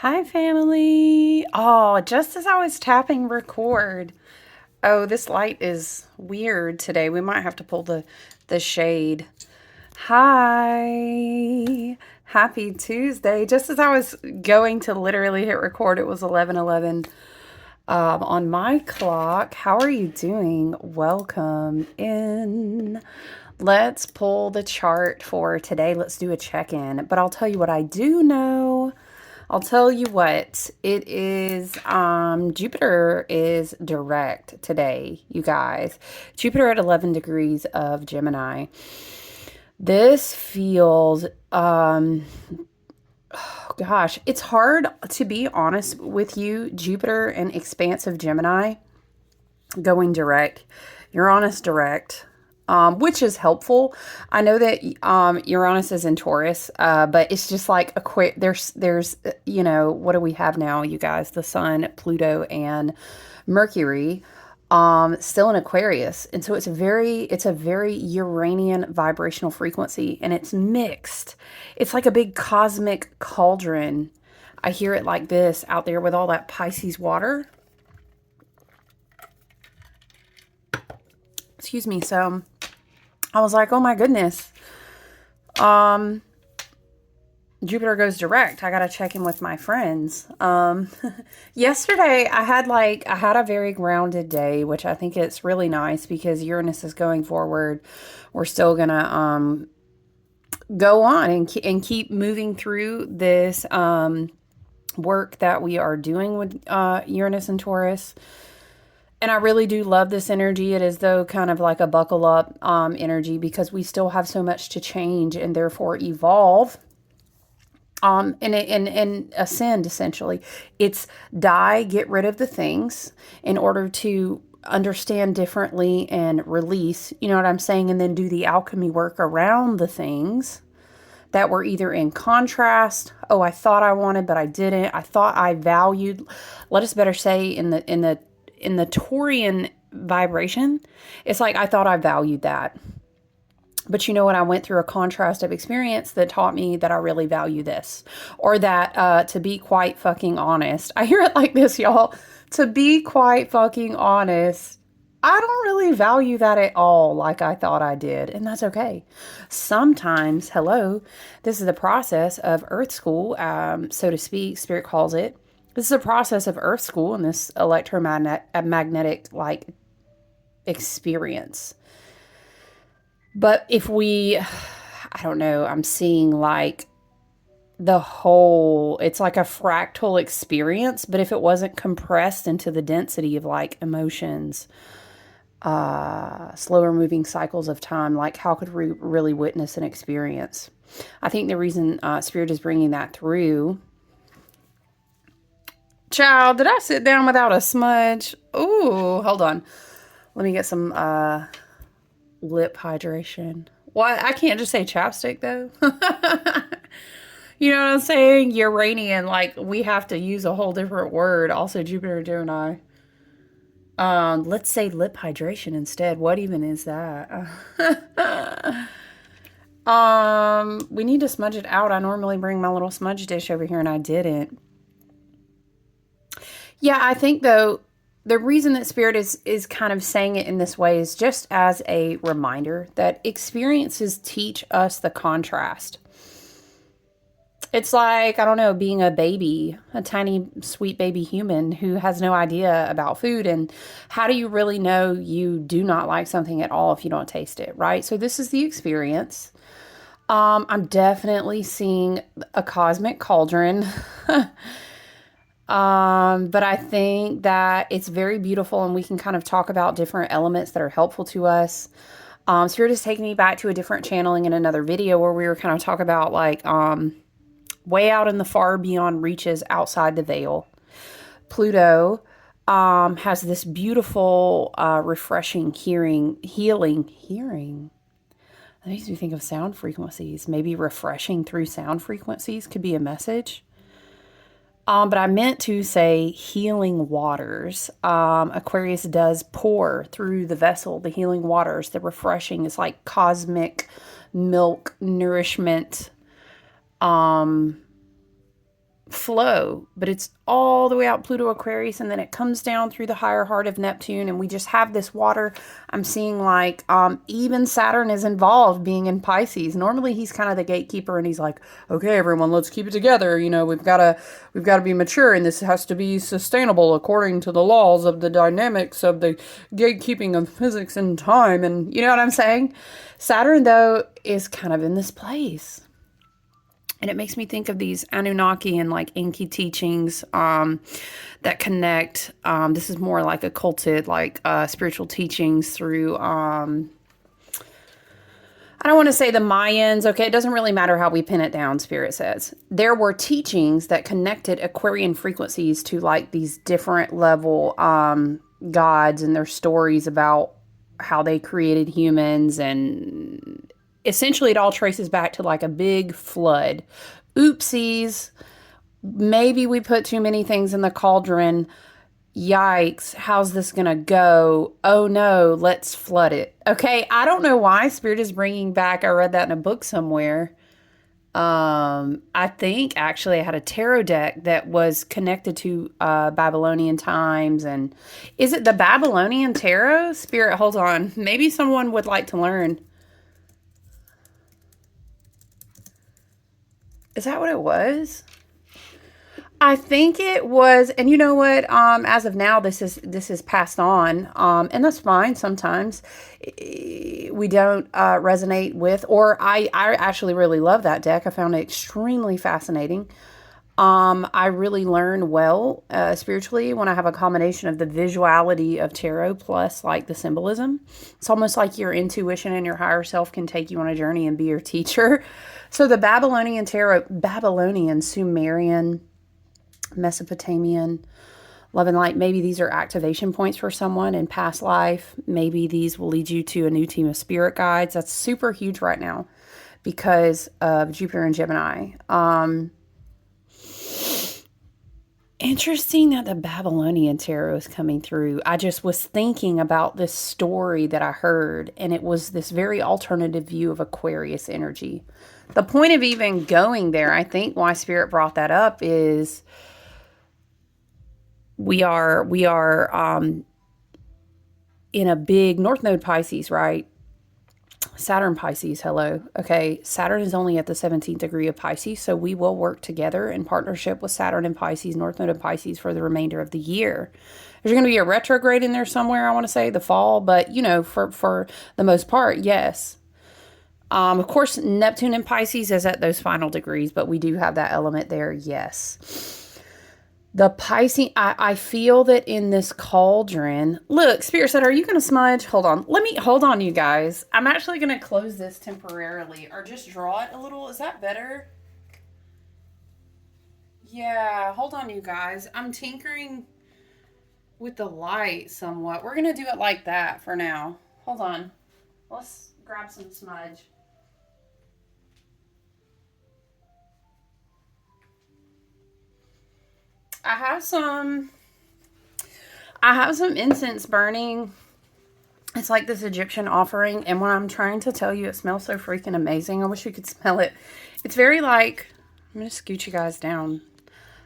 Hi, family. Oh, just as I was tapping record. Oh, this light is weird today. We might have to pull the shade. Hi. Happy Tuesday. Just as I was going to literally hit record, it was 11:11 on my clock. How are you doing? Welcome in. Let's pull the chart for today. Let's do a check-in. But I'll tell you what I do know. I'll tell you what, it is, Jupiter is direct today, you guys. Jupiter at 11 degrees of Gemini. This feels, oh gosh, it's hard to be honest with you. Jupiter and expansive Gemini going direct. Uranus direct. Which is helpful. I know that Uranus is in Taurus, but it's just like there's what do we have now, you guys? The Sun, Pluto, and Mercury, still in Aquarius, and so it's a very Uranian vibrational frequency, and it's mixed. It's like a big cosmic cauldron. I hear it like this out there with all that Pisces water. Excuse me. So I was like, oh my goodness. Jupiter goes direct. I got to check in with my friends. Yesterday I had a very grounded day, which I think it's really nice because Uranus is going forward. We're still going to, go on and keep moving through this, work that we are doing with, Uranus and Taurus. And I really do love this energy. It is though kind of like a buckle up energy because we still have so much to change and therefore evolve and ascend essentially. It's die, get rid of the things in order to understand differently and release, you know what I'm saying? And then do the alchemy work around the things that were either in contrast. Oh, I thought I wanted, but I didn't. I thought I valued, let us better say in the Taurian vibration, it's like I thought I valued that. But you know what? I went through a contrast of experience that taught me that I really value this. Or that, to be quite fucking honest, I hear it like this, y'all. To be quite fucking honest, I don't really value that at all like I thought I did. And that's okay. Sometimes, hello, this is the process of Earth School, so to speak, Spirit calls it. This is a process of Earth School and this electromagnetic like experience. But if I don't know, I'm seeing like it's like a fractal experience, but if it wasn't compressed into the density of like emotions, slower moving cycles of time, like how could we really witness an experience? I think the reason Spirit is bringing that through. Child, did I sit down without a smudge? Ooh, hold on. Let me get some lip hydration. What? I can't just say chapstick, though. You know what I'm saying? Uranian, like, we have to use a whole different word. Also, Jupiter, Gemini. Let's say lip hydration instead. What even is that? We need to smudge it out. I normally bring my little smudge dish over here, and I didn't. Yeah, I think though the reason that Spirit is kind of saying it in this way is just as a reminder that experiences teach us the contrast. It's like, I don't know, being a baby, a tiny sweet baby human who has no idea about food, and how do you really know you do not like something at all if you don't taste it, right? So this is the experience. I'm definitely seeing a cosmic cauldron. But I think that it's very beautiful and we can kind of talk about different elements that are helpful to us. Spirit is taking me back to a different channeling in another video where we were kind of talking about like, way out in the far beyond reaches outside the veil. Pluto, has this beautiful, refreshing healing. That makes me think of sound frequencies. Maybe refreshing through sound frequencies could be a message. But I meant to say healing waters. Aquarius does pour through the vessel, the healing waters, the refreshing. It's like cosmic milk nourishment, flow, but it's all the way out Pluto Aquarius, and then it comes down through the higher heart of Neptune, and we just have this water. I'm seeing like even Saturn is involved, being in Pisces. Normally he's kind of the gatekeeper, and he's like, okay, everyone, let's keep it together. You know, we've got to be mature, and this has to be sustainable according to the laws of the dynamics of the gatekeeping of physics and time. And you know what I'm saying? Saturn, though, is kind of in this place. And it makes me think of these Annunaki and like Enki teachings that connect. This is more like occulted, like spiritual teachings through, I don't want to say the Mayans. Okay, it doesn't really matter how we pin it down, Spirit says. There were teachings that connected Aquarian frequencies to like these different level gods and their stories about how they created humans, and essentially it all traces back to like a big flood. Oopsies. Maybe we put too many things in the cauldron. Yikes. How's this going to go? Oh no, let's flood it. Okay. I don't know why Spirit is bringing back. I read that in a book somewhere. I think actually I had a tarot deck that was connected to Babylonian times. And is it the Babylonian tarot? Spirit, hold on. Maybe someone would like to learn. Is that what it was? I think it was, and you know what? As of now, this is passed on, and that's fine. Sometimes we don't resonate with, or I actually really love that deck. I found it extremely fascinating. I really learn well spiritually when I have a combination of the visuality of tarot plus like the symbolism. It's almost like your intuition and your higher self can take you on a journey and be your teacher. So the Babylonian tarot, Babylonian, Sumerian, Mesopotamian, love and light, maybe these are activation points for someone in past life. Maybe these will lead you to a new team of spirit guides. That's super huge right now because of Jupiter and Gemini. Interesting that the Babylonian tarot is coming through. I just was thinking about this story that I heard, and it was this very alternative view of Aquarius energy. The point of even going there, I think why Spirit brought that up is we are in a big North Node Pisces, right? Saturn Pisces, hello. Okay, Saturn is only at the 17th degree of Pisces, so we will work together in partnership with Saturn and Pisces, North Node of Pisces for the remainder of the year. There's going to be a retrograde in there somewhere, I want to say, the fall, but, you know, for the most part, yes. Of course, Neptune and Pisces is at those final degrees, but we do have that element there, yes. The Pisces, I feel that in this cauldron, look, Spirit said, are you going to smudge? Hold on. Hold on, you guys. I'm actually going to close this temporarily or just draw it a little. Is that better? Yeah, hold on, you guys. I'm tinkering with the light somewhat. We're going to do it like that for now. Hold on. Let's grab some smudge. I have some incense burning. It's like this Egyptian offering. And when I'm trying to tell you, it smells so freaking amazing. I wish you could smell it. It's very like, I'm going to scoot you guys down.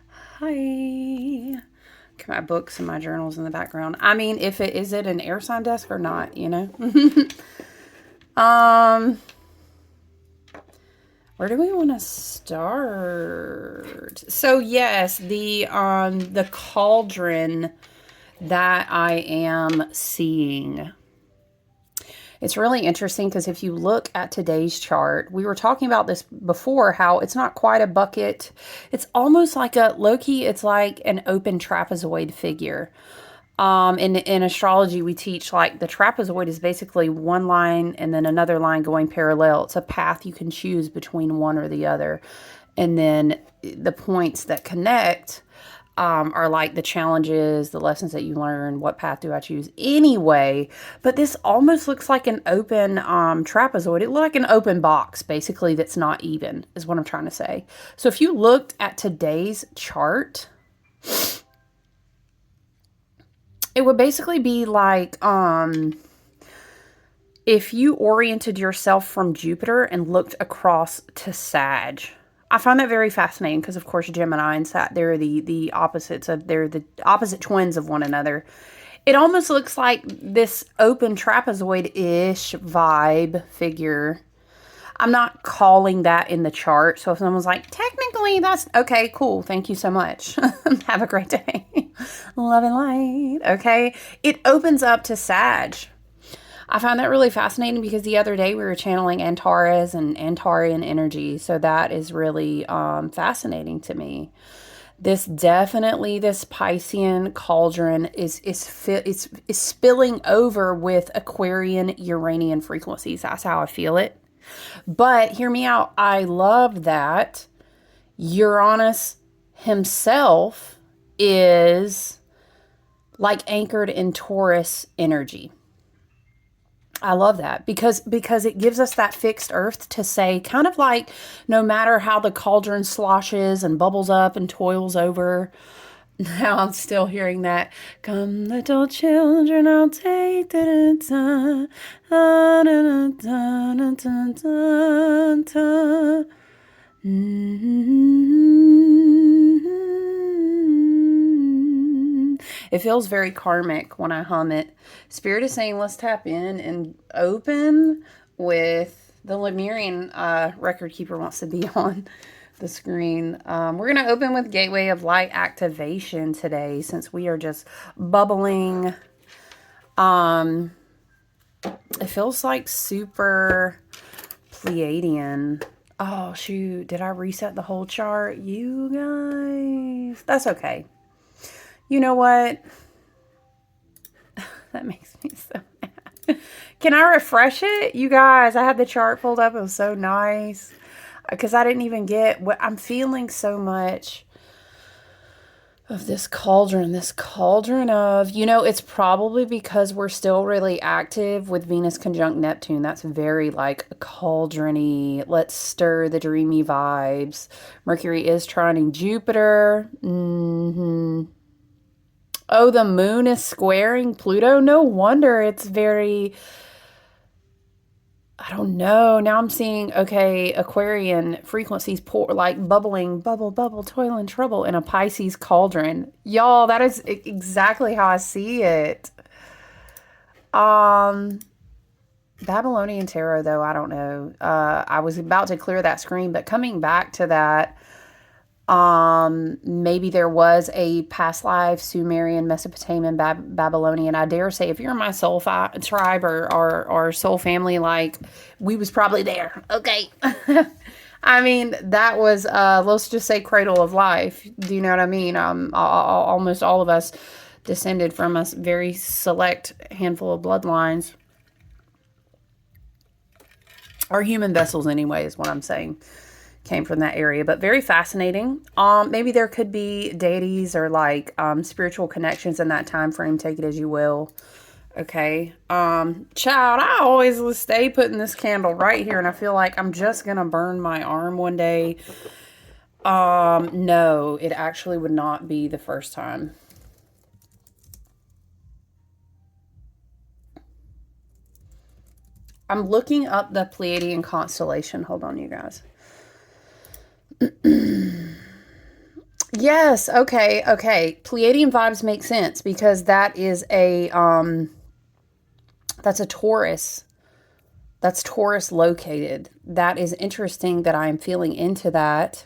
Hi. Look at my books and my journals in the background. I mean, is it an air sign desk or not, you know? Where do we want to start? So yes, the cauldron that I am seeing. It's really interesting because if you look at today's chart, we were talking about this before, how it's not quite a bucket. It's almost like a low-key, it's like an open trapezoid figure. In astrology, we teach like the trapezoid is basically one line and then another line going parallel. It's a path you can choose between one or the other. And then the points that connect are like the challenges, the lessons that you learn, what path do I choose anyway. But this almost looks like an open trapezoid. It looks like an open box, basically, that's not even, is what I'm trying to say. So if you looked at today's chart, it would basically be like if you oriented yourself from Jupiter and looked across to Sag. I find that very fascinating because, of course, Gemini and Sat, they're the opposites of, they're the opposite twins of one another. It almost looks like this open trapezoid-ish vibe figure. I'm not calling that in the chart. So if someone's like, technically that's okay, cool. Thank you so much. Have a great day. Love and light. Okay. It opens up to Sag. I found that really fascinating because the other day we were channeling Antares and Antarian energy. So that is really fascinating to me. This definitely, this Piscean cauldron is spilling over with Aquarian Uranian frequencies. That's how I feel it. But hear me out. I love that Uranus himself is like anchored in Taurus energy. I love that because it gives us that fixed earth to say, kind of like, no matter how the cauldron sloshes and bubbles up and toils over. Now I'm still hearing that. Come, little children, I'll take the time. It feels very karmic when I hum it. Spirit is saying, let's tap in and open with the Lemurian record keeper wants to be on the screen. We're going to open with Gateway of Light activation today since we are just bubbling. It feels like super Pleidian. Oh, shoot. Did I reset the whole chart? You guys. That's okay. You know what? That makes me so mad. Can I refresh it? You guys, I had the chart pulled up. It was so nice. Because I didn't even get what I'm feeling so much of this cauldron of, you know, it's probably because we're still really active with Venus conjunct Neptune. That's very like cauldron-y. Let's stir the dreamy vibes. Mercury is trining Jupiter. Oh, the moon is squaring Pluto. No wonder it's very, I don't know. Now I'm seeing, okay, Aquarian frequencies pour, like bubbling, bubble, bubble, toil and trouble in a Pisces cauldron. Y'all, that is exactly how I see it. Babylonian tarot, though, I don't know. I was about to clear that screen, but coming back to that, maybe there was a past life Sumerian, Mesopotamian, Babylonian. I dare say if you're in my soul tribe or soul family, like, we was probably there. Okay. I mean, that was, let's just say cradle of life. Do you know what I mean? Almost all of us descended from a very select handful of bloodlines. Or human vessels anyway, is what I'm saying. Came from that area, but very fascinating. Maybe there could be deities or like spiritual connections in that time frame. Take it as you will. Okay. Child, I always stay putting this candle right here, and I feel like I'm just gonna burn my arm one day. No, it actually would not be the first time. I'm looking up the Pleiadian constellation. Hold on, you guys. Yes, okay. Pleiadian vibes make sense because that is a that's a Taurus. That's Taurus located. That is interesting that I am feeling into that.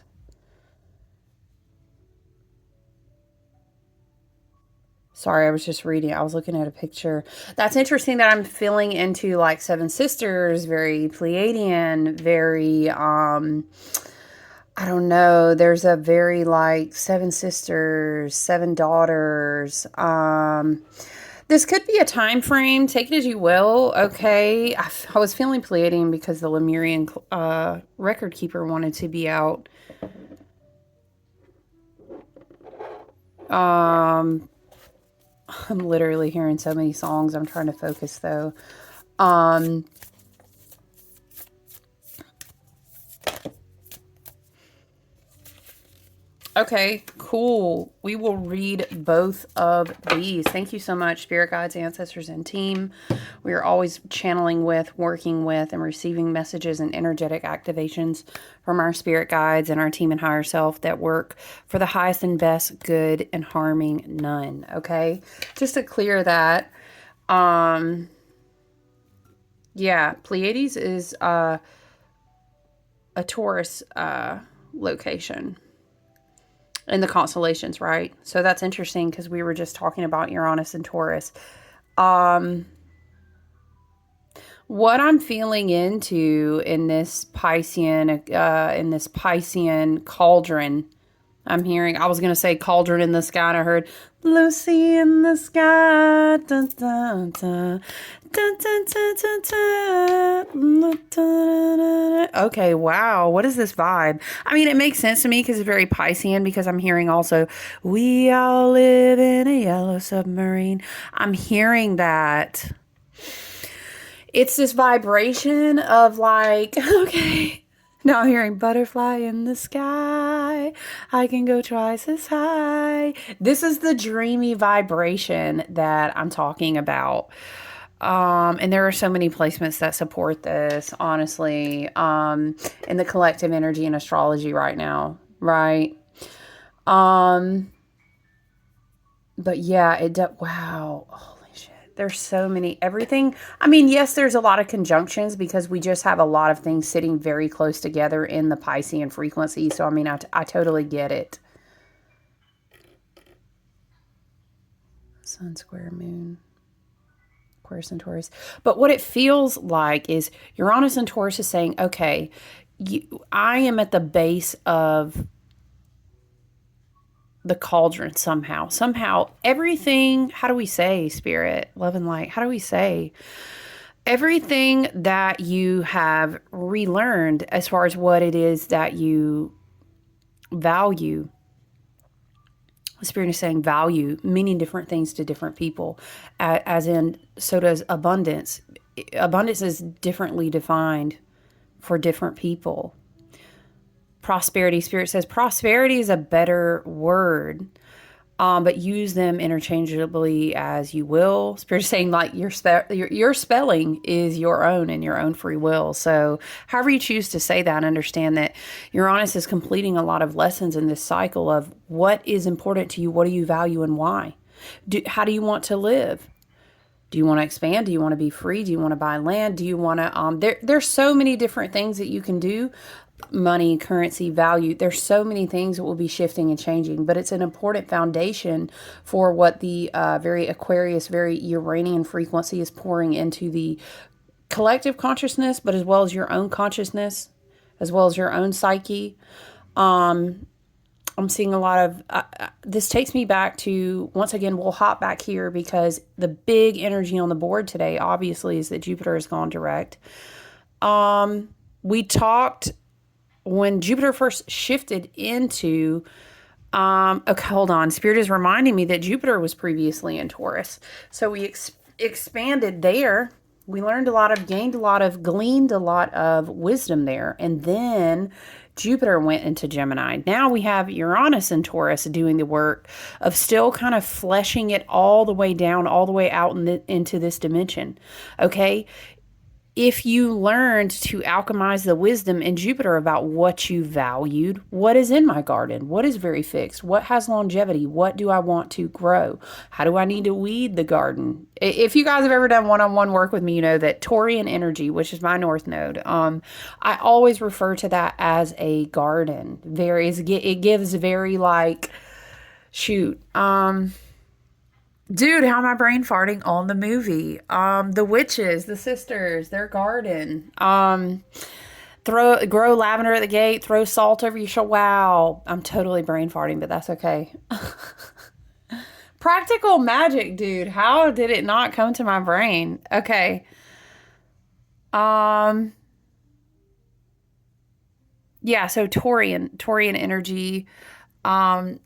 Sorry, I was just reading. I was looking at a picture. That's interesting that I'm feeling into like Seven Sisters, very Pleiadian, very I don't know. There's a very like Seven Sisters, Seven Daughters. This could be a time frame. Take it as you will. Okay. I was feeling Pleiadian because the Lemurian record keeper wanted to be out. I'm literally hearing so many songs. I'm trying to focus though. Okay, cool. We will read both of these. Thank you so much, Spirit Guides, Ancestors, and team. We are always channeling with, working with, and receiving messages and energetic activations from our Spirit Guides and our team and higher self that work for the highest and best good and harming none. Okay, just to clear that. Yeah, Pleiades is a Taurus location in the constellations, right? So that's interesting because we were just talking about Uranus and Taurus. What I'm feeling into in this Piscean cauldron, I'm hearing, I was going to say cauldron in the sky, and I heard Lucy in the sky. Dun, dun, dun, dun, dun, dun, dun, dun. Okay, wow. What is this vibe? I mean, it makes sense to me because it's very Piscean, because I'm hearing also, we all live in a yellow submarine. I'm hearing that. It's this vibration of like, okay, now I'm hearing butterfly in the sky. I can go twice as high. This is the dreamy vibration that I'm talking about. And there are so many placements that support this, honestly, in the collective energy and astrology right now, right? But yeah, wow. There's so many, everything. I mean, yes, there's a lot of conjunctions because we just have a lot of things sitting very close together in the Piscean frequency. So, I mean, I totally get it. Sun square moon, Aquarius and Taurus. But what it feels like is Uranus and Taurus is saying, okay, I am at the base of the cauldron somehow everything, how do we say, spirit, love and light, how do we say everything that you have relearned as far as what it is that you value? The spirit is saying value, meaning different things to different people, as in, so does abundance. Abundance is differently defined for different people. Prosperity, spirit says prosperity is a better word, but use them interchangeably as you will. Spirit is saying like your spelling is your own and your own free will. So however you choose to say that, understand that Uranus is completing a lot of lessons in this cycle of what is important to you, what do you value, and why. How do you want to live? Do you want to expand? Do you want to be free? Do you want to buy land? Do you want to, there's so many different things that you can do. Money, currency, value. There's so many things that will be shifting and changing, but it's an important foundation for what the very Aquarius, very Uranian frequency is pouring into the collective consciousness, but as well as your own consciousness, as well as your own psyche. I'm seeing a lot of, this takes me back to, once again, we'll hop back here because the big energy on the board today, obviously, is that Jupiter has gone direct. We talked when Jupiter first shifted into, okay, hold on. Spirit is reminding me that Jupiter was previously in Taurus. So we expanded there. We learned a lot of, gleaned a lot of wisdom there. And then Jupiter went into Gemini. Now we have Uranus and Taurus doing the work of still kind of fleshing it all the way down, all the way out into this dimension. Okay. If you learned to alchemize the wisdom in Jupiter about what you valued, what is in my garden, what is very fixed, what has longevity, what do I want to grow, how do I need to weed the garden? If you guys have ever done one-on-one work with me, you know that Taurian energy, which is my north node, I always refer to that as a garden. It gives very like, shoot, dude, how am I brain farting on the movie? The witches, the sisters, their garden. Grow lavender at the gate, throw salt over your shoulder. Wow, I'm totally brain farting, but that's okay. Practical magic, dude. How did it not come to my brain? Okay. Yeah, so Taurian energy. Um,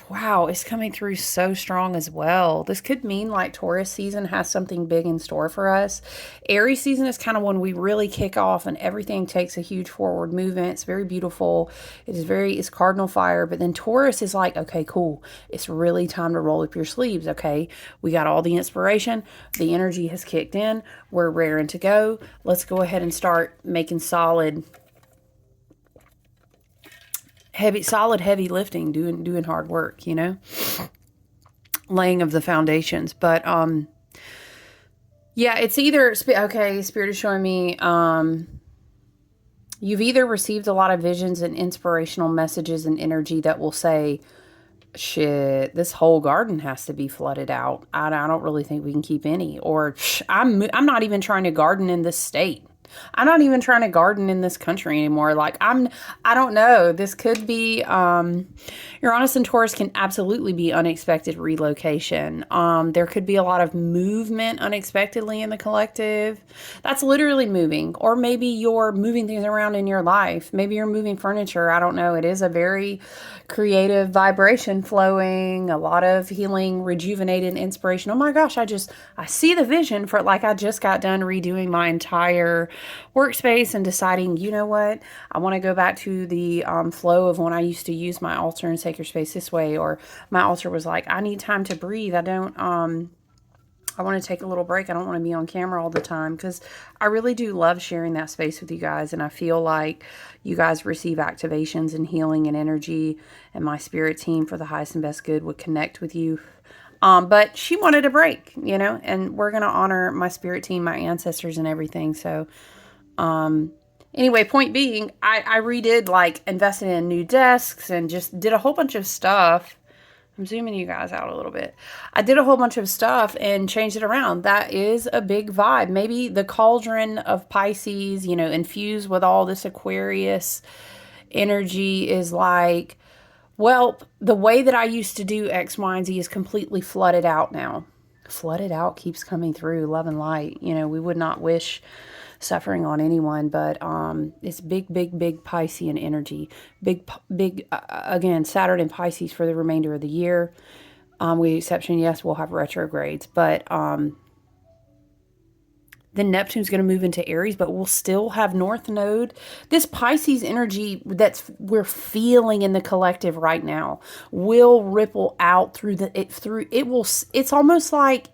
wow, it's coming through so strong as well. This could mean like Taurus season has something big in store for us. Aries season is kind of when we really kick off and everything takes a huge forward movement. It's very beautiful. It's cardinal fire. But then Taurus is like, okay, cool. It's really time to roll up your sleeves. Okay, we got all the inspiration. The energy has kicked in. We're raring to go. Let's go ahead and start making solid heavy lifting, doing hard work, laying of the foundations. But yeah, it's either okay, Spirit is showing me you've either received a lot of visions and inspirational messages and energy that will say, shit, this whole garden has to be flooded out. I don't really think we can keep any. Or I'm not even trying to garden in this state. I'm not even trying to garden in this country anymore. Like I don't know. This could be, Uranus and Taurus can absolutely be unexpected relocation. There could be a lot of movement unexpectedly in the collective. That's literally moving. Or maybe you're moving things around in your life. Maybe you're moving furniture. I don't know. It is a very creative vibration flowing, a lot of healing, rejuvenated inspiration. Oh my gosh, I see the vision for like I just got done redoing my entire workspace and deciding, you know what, I want to go back to the flow of when I used to use my altar and sacred space this way, or my altar was like, I need time to breathe. I want to take a little break. I don't want to be on camera all the time because I really do love sharing that space with you guys. And I feel like you guys receive activations and healing and energy, and my spirit team for the highest and best good would connect with you. But she wanted a break, and we're going to honor my spirit team, my ancestors and everything. So, anyway, point being, I redid, like, invested in new desks and just did a whole bunch of stuff. I'm zooming you guys out a little bit. I did a whole bunch of stuff and changed it around. That is a big vibe. Maybe the cauldron of Pisces, infused with all this Aquarius energy is like, well, the way that I used to do X, Y, and Z is completely flooded out now. Flooded out keeps coming through, love and light. We would not wish suffering on anyone, but it's big, big, big Piscean energy. Big, again, Saturn and Pisces for the remainder of the year. With exception, yes, we'll have retrogrades, but then Neptune's going to move into Aries, but we'll still have North Node. This Pisces energy we're feeling in the collective right now will ripple out it's almost like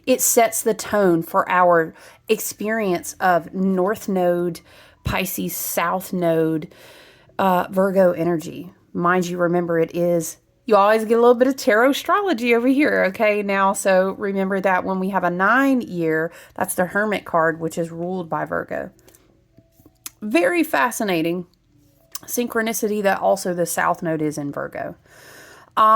it sets the tone for our experience of North Node, Pisces, South Node, Virgo energy. Mind you, remember you always get a little bit of tarot astrology over here, okay? Now, so remember that when we have a 9-year, that's the Hermit card, which is ruled by Virgo. Very fascinating synchronicity that also the South Node is in Virgo.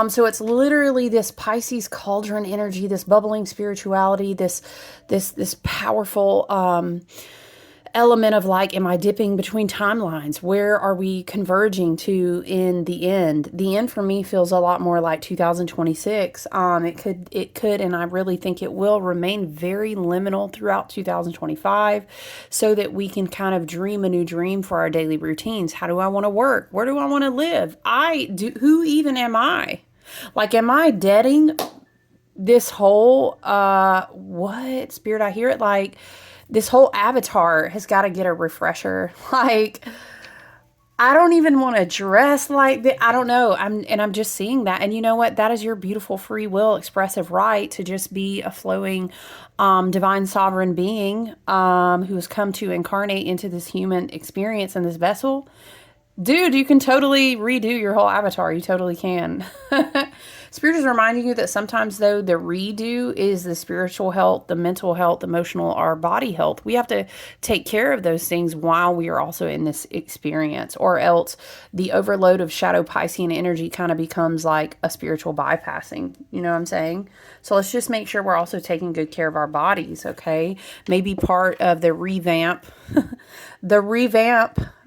So it's literally this Pisces cauldron energy, this bubbling spirituality, this powerful element of like, am I dipping between timelines? Where are we converging to in the end? The end for me feels a lot more like 2026. It could, and I really think it will remain very liminal throughout 2025 so that we can kind of dream a new dream for our daily routines. How do I want to work? Where do I want to live? Who even am I? Like, am I deading this whole, what? Spirit, I hear it like, this whole avatar has got to get a refresher. Like, I don't even want to dress like that. I don't know. I'm just seeing that. And you know what? That is your beautiful free will expressive right to just be a flowing, divine sovereign being, who has come to incarnate into this human experience in this vessel. Dude, you can totally redo your whole avatar. You totally can. Spirit is reminding you that sometimes, though, the redo is the spiritual health, the mental health, emotional, or body health. We have to take care of those things while we are also in this experience, or else the overload of shadow Piscean energy kind of becomes like a spiritual bypassing. You know what I'm saying? So let's just make sure we're also taking good care of our bodies, okay? Maybe part of the revamp,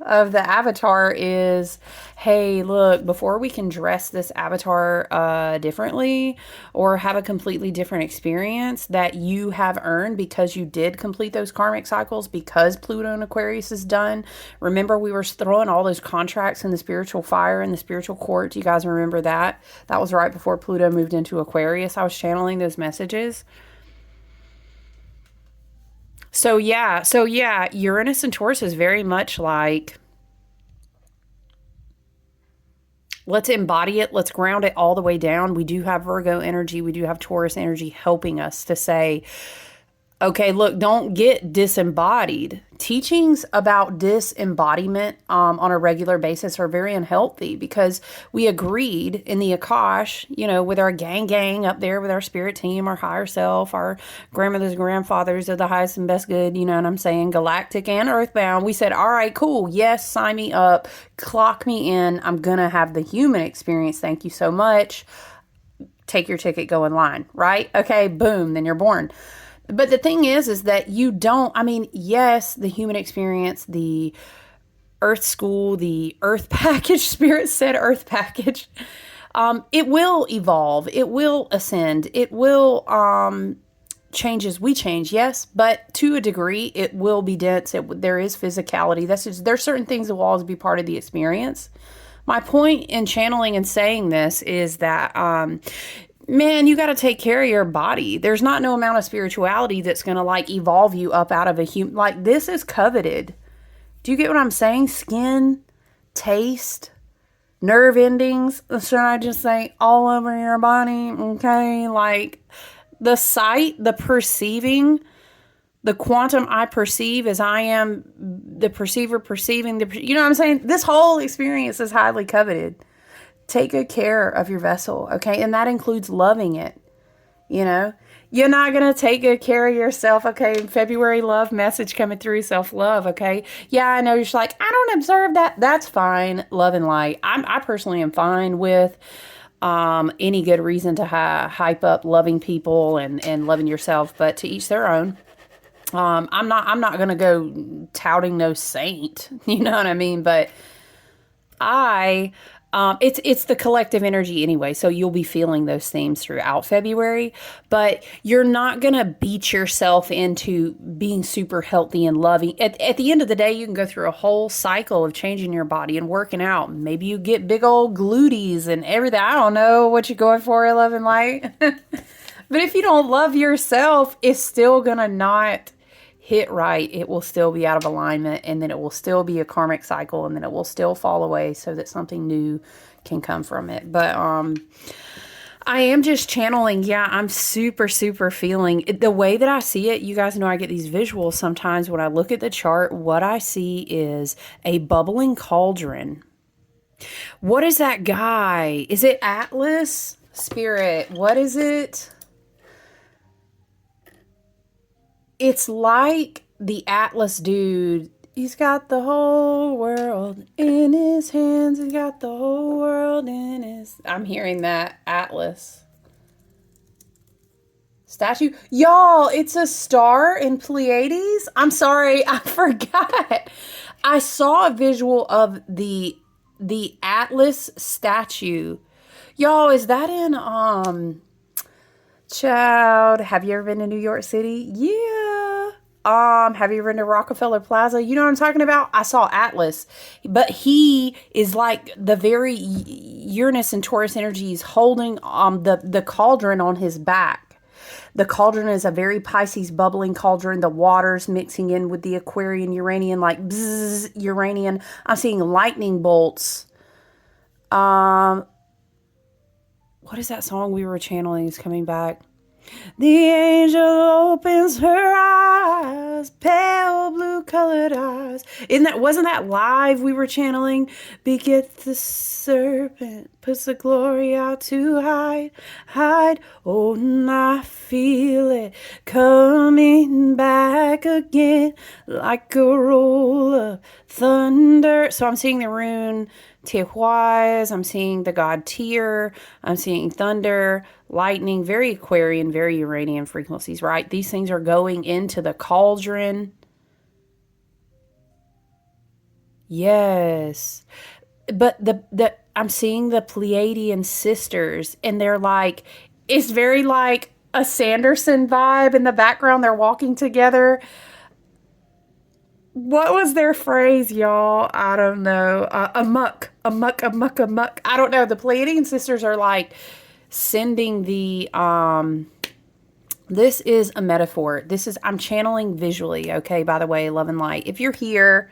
of the avatar is, hey, look, before we can dress this avatar differently or have a completely different experience that you have earned because you did complete those karmic cycles, because Pluto and Aquarius is done. Remember, we were throwing all those contracts in the spiritual fire and the spiritual court. Do you guys remember that? That was right before Pluto moved into Aquarius. I was channeling those messages. So yeah, Uranus and Taurus is very much like, let's embody it. Let's ground it all the way down. We do have Virgo energy. We do have Taurus energy helping us to say, okay, look, don't get disembodied. Teachings about disembodiment on a regular basis are very unhealthy because we agreed in the Akash, with our gang up there with our spirit team, our higher self, our grandmothers and grandfathers are the highest and best good, you know what I'm saying, galactic and earthbound. We said, all right, cool. Yes, sign me up. Clock me in. I'm going to have the human experience. Thank you so much. Take your ticket, go in line, right? Okay, boom, then you're born. But the thing is that you don't, yes, the human experience, the earth school, the earth package, spirit said earth package, it will evolve. It will ascend. It will change as we change, yes, but to a degree, it will be dense. There is physicality. There's certain things that will always be part of the experience. My point in channeling and saying this is that, man, you got to take care of your body. There's not no amount of spirituality that's going to evolve you up out of a human. This is coveted. Do you get what I'm saying? Skin, taste, nerve endings. Should I just say all over your body? Okay. The sight, the perceiving, the quantum I perceive as I am the perceiver perceiving you know what I'm saying? This whole experience is highly coveted. Take good care of your vessel, okay? And that includes loving it, You're not going to take good care of yourself, okay? February love message coming through, self-love, okay? Yeah, I know you're just like, I don't observe that. That's fine, love and light. I personally am fine with any good reason to hype up loving people and loving yourself, but to each their own. I'm not going to go touting no saint, you know what I mean? But it's the collective energy anyway, so you'll be feeling those themes throughout February, but you're not going to beat yourself into being super healthy and loving. At the end of the day, you can go through a whole cycle of changing your body and working out. Maybe you get big old glutees and everything. I don't know what you're going for, love and light. But if you don't love yourself, it's still going to not hit right. It will still be out of alignment, and then it will still be a karmic cycle, and then it will still fall away so that something new can come from it. But I am just channeling. Yeah, I'm super, super feeling it. The way that I see it, you guys know I get these visuals sometimes when I look at the chart. What I see is a bubbling cauldron. What is that guy? Is it Atlas? Spirit? What is it? It's like the Atlas dude. He's got the whole world in his hands. He's got the whole world in his... I'm hearing that. Atlas. Statue. Y'all, it's a star in Pleiades. I'm sorry, I forgot. I saw a visual of the Atlas statue. Y'all, is that in... Child, have you ever been to New York City? Yeah. Have you ever been to Rockefeller Plaza? You know what I'm talking about? I saw Atlas, but he is like the very Uranus and Taurus energies holding the cauldron on his back. The cauldron is a very Pisces bubbling cauldron. The water's mixing in with the Aquarian Uranian, like bzzz, Uranian. I'm seeing lightning bolts. What is that song we were channeling is coming back? The angel opens her eyes, pale blue colored eyes. Wasn't that live we were channeling? Begets the serpent, puts the glory out to hide. Oh, and I feel it coming back again like a roll of thunder. So I'm seeing the rune Tihuaz, I'm seeing the god Tyr, I'm seeing thunder, lightning, very Aquarian, very Uranian frequencies, right? These things are going into the cauldron. Yes. But the I'm seeing the Pleiadian sisters, and they're like, it's very like a Sanderson vibe in the background. They're walking together. What was their phrase, y'all? I don't know. Amuck, amuck, amuck, amuck. I don't know. The Pleiadian sisters are like sending the this is a metaphor. This is, I'm channeling visually, okay, by the way, love and light. If you're here,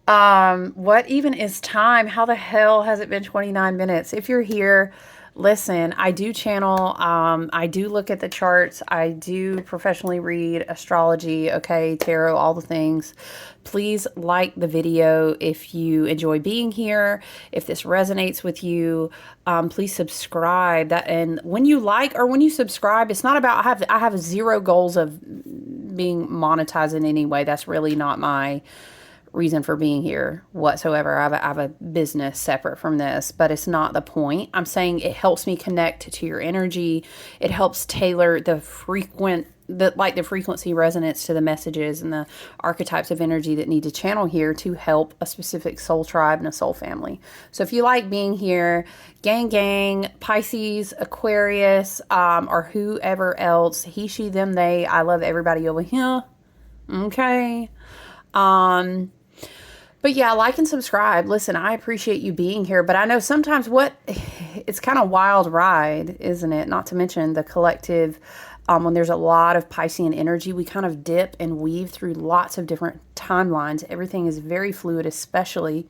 what even is time? How the hell has it been 29 minutes? If you're here, listen, I do channel, I do look at the charts, I do professionally read astrology, okay, tarot, all the things. Please like the video if you enjoy being here. If this resonates with you, please subscribe. That, and when you like or when you subscribe, it's not about, I have zero goals of being monetized in any way. That's really not my reason for being here whatsoever. I have a business separate from this, but it's not the point. I'm saying it helps me connect to your energy. It helps tailor the frequency resonance to the messages and the archetypes of energy that need to channel here to help a specific soul tribe and a soul family. So if you like being here, gang, Pisces, Aquarius, or whoever else, he, she, them, they, I love everybody over here. Okay. But yeah, like and subscribe. Listen, I appreciate you being here, but I know sometimes it's kind of wild ride, isn't it? Not to mention the collective, when there's a lot of Piscean energy, we kind of dip and weave through lots of different timelines. Everything is very fluid, especially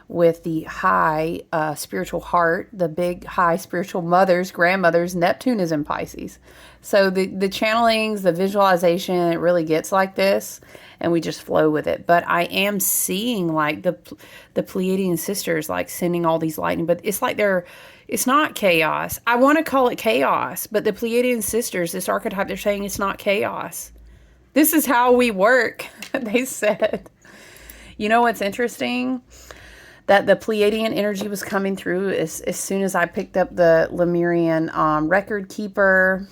with the high spiritual heart, the big high spiritual mothers, grandmothers. Neptune is in Pisces. So the channelings, the visualization, it really gets like this, and we just flow with it. But I am seeing like the Pleiadian sisters like sending all these lightning, but it's like it's not chaos. I want to call it chaos, but the Pleiadian sisters, this archetype, they're saying it's not chaos. This is how we work, they said. You know what's interesting? That the Pleiadian energy was coming through as soon as I picked up the Lemurian record keeper.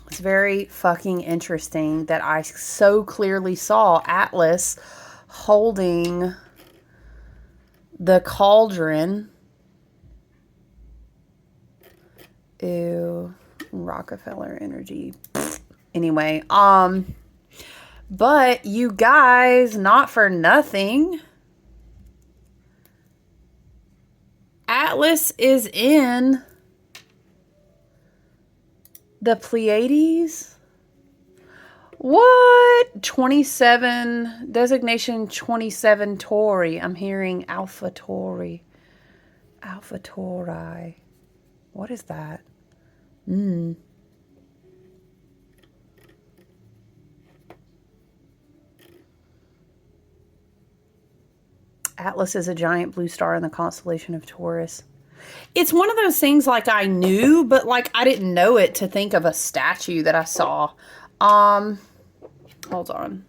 It's very fucking interesting that I so clearly saw Atlas holding the cauldron. Ew, Rockefeller energy. Anyway, but you guys, not for nothing, Atlas is in the Pleiades. What? 27, designation 27 Tauri. I'm hearing Alpha Tauri. Alpha Tauri. What is that? Atlas is a giant blue star in the constellation of Taurus. It's one of those things like I knew, but like I didn't know it to think of a statue that I saw. Hold on.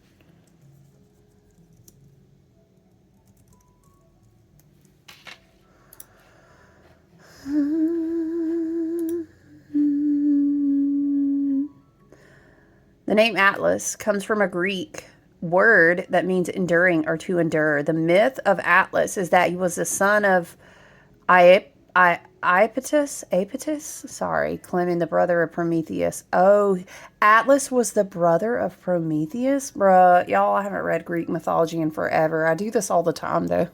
The name Atlas comes from a Greek word that means enduring or to endure. The myth of Atlas is that he was the son of Iapetus, sorry, Clement, the brother of Prometheus. Oh, Atlas was the brother of Prometheus? Bruh, y'all, I haven't read Greek mythology in forever. I do this all the time, though.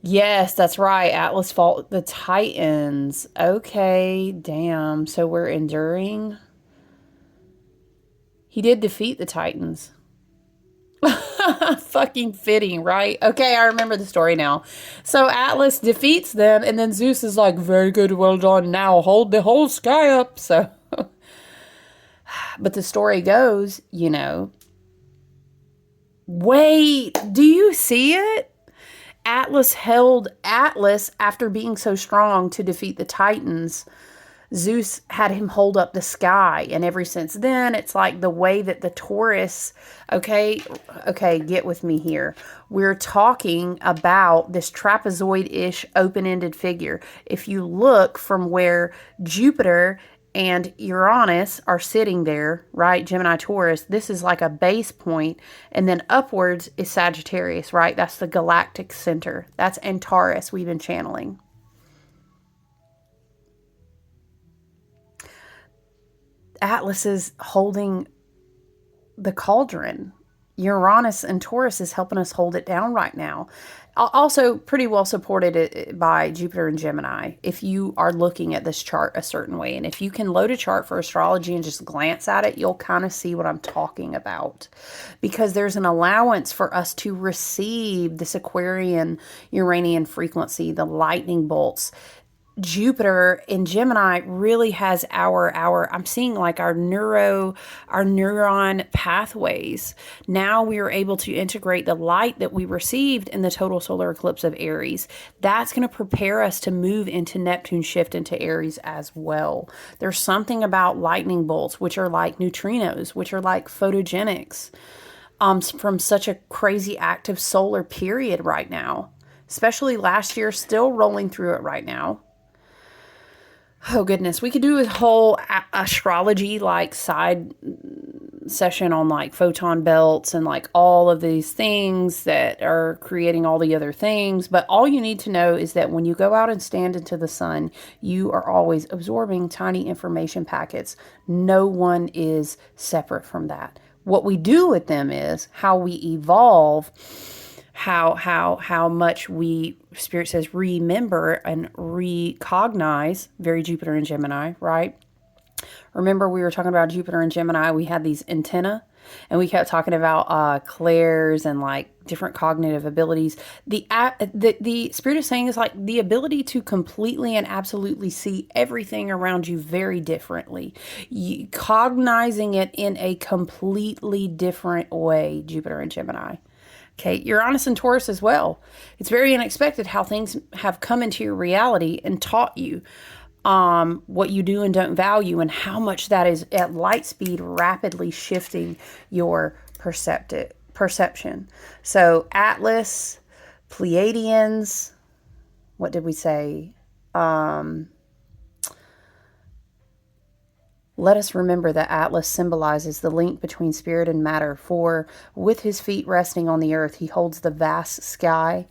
Yes, that's right. Atlas fought the Titans. Okay, damn. So we're enduring. He did defeat the Titans. Fucking fitting, right? Okay, I remember the story now. So Atlas defeats them, and then Zeus is like, very good, well done. Now hold the whole sky up. So, but the story goes, you know, wait, do you see it? Atlas held Atlas after being so strong to defeat the Titans. Zeus had him hold up the sky, and ever since then, it's like the way that the Taurus, okay, get with me here. We're talking about this trapezoid-ish open-ended figure. If you look from where Jupiter and Uranus are sitting there, right? Gemini, Taurus, this is like a base point, and then upwards is Sagittarius, right? That's the galactic center. That's Antares we've been channeling. Atlas is holding the cauldron. Uranus and Taurus is helping us hold it down right now. Also, pretty well supported by Jupiter and Gemini if you are looking at this chart a certain way. And if you can load a chart for astrology and just glance at it, you'll kind of see what I'm talking about. Because there's an allowance for us to receive this Aquarian, Uranian frequency, the lightning bolts. Jupiter in Gemini really has I'm seeing like our neuron pathways. Now we are able to integrate the light that we received in the total solar eclipse of Aries. That's going to prepare us to move into Neptune shift into Aries as well. There's something about lightning bolts, which are like neutrinos, which are like photogenics, from such a crazy active solar period right now, especially last year, still rolling through it right now. Oh goodness, we could do a whole astrology like side session on like photon belts and like all of these things that are creating all the other things. But all you need to know is that when you go out and stand into the sun, you are always absorbing tiny information packets. No one is separate from that. What we do with them is how we evolve, how much we, Spirit says, remember and recognize, very Jupiter and Gemini, right? Remember we were talking about Jupiter and Gemini, we had these antennae, and we kept talking about clairs and like different cognitive abilities. The Spirit is saying is like the ability to completely and absolutely see everything around you very differently. Cognizing it in a completely different way, Jupiter and Gemini. Okay, Uranus and Taurus as well. It's very unexpected how things have come into your reality and taught you what you do and don't value, and how much that is at light speed rapidly shifting your perception. So Atlas, Pleiadians, what did we say? Let us remember that Atlas symbolizes the link between spirit and matter, for with his feet resting on the earth, he holds the vast sky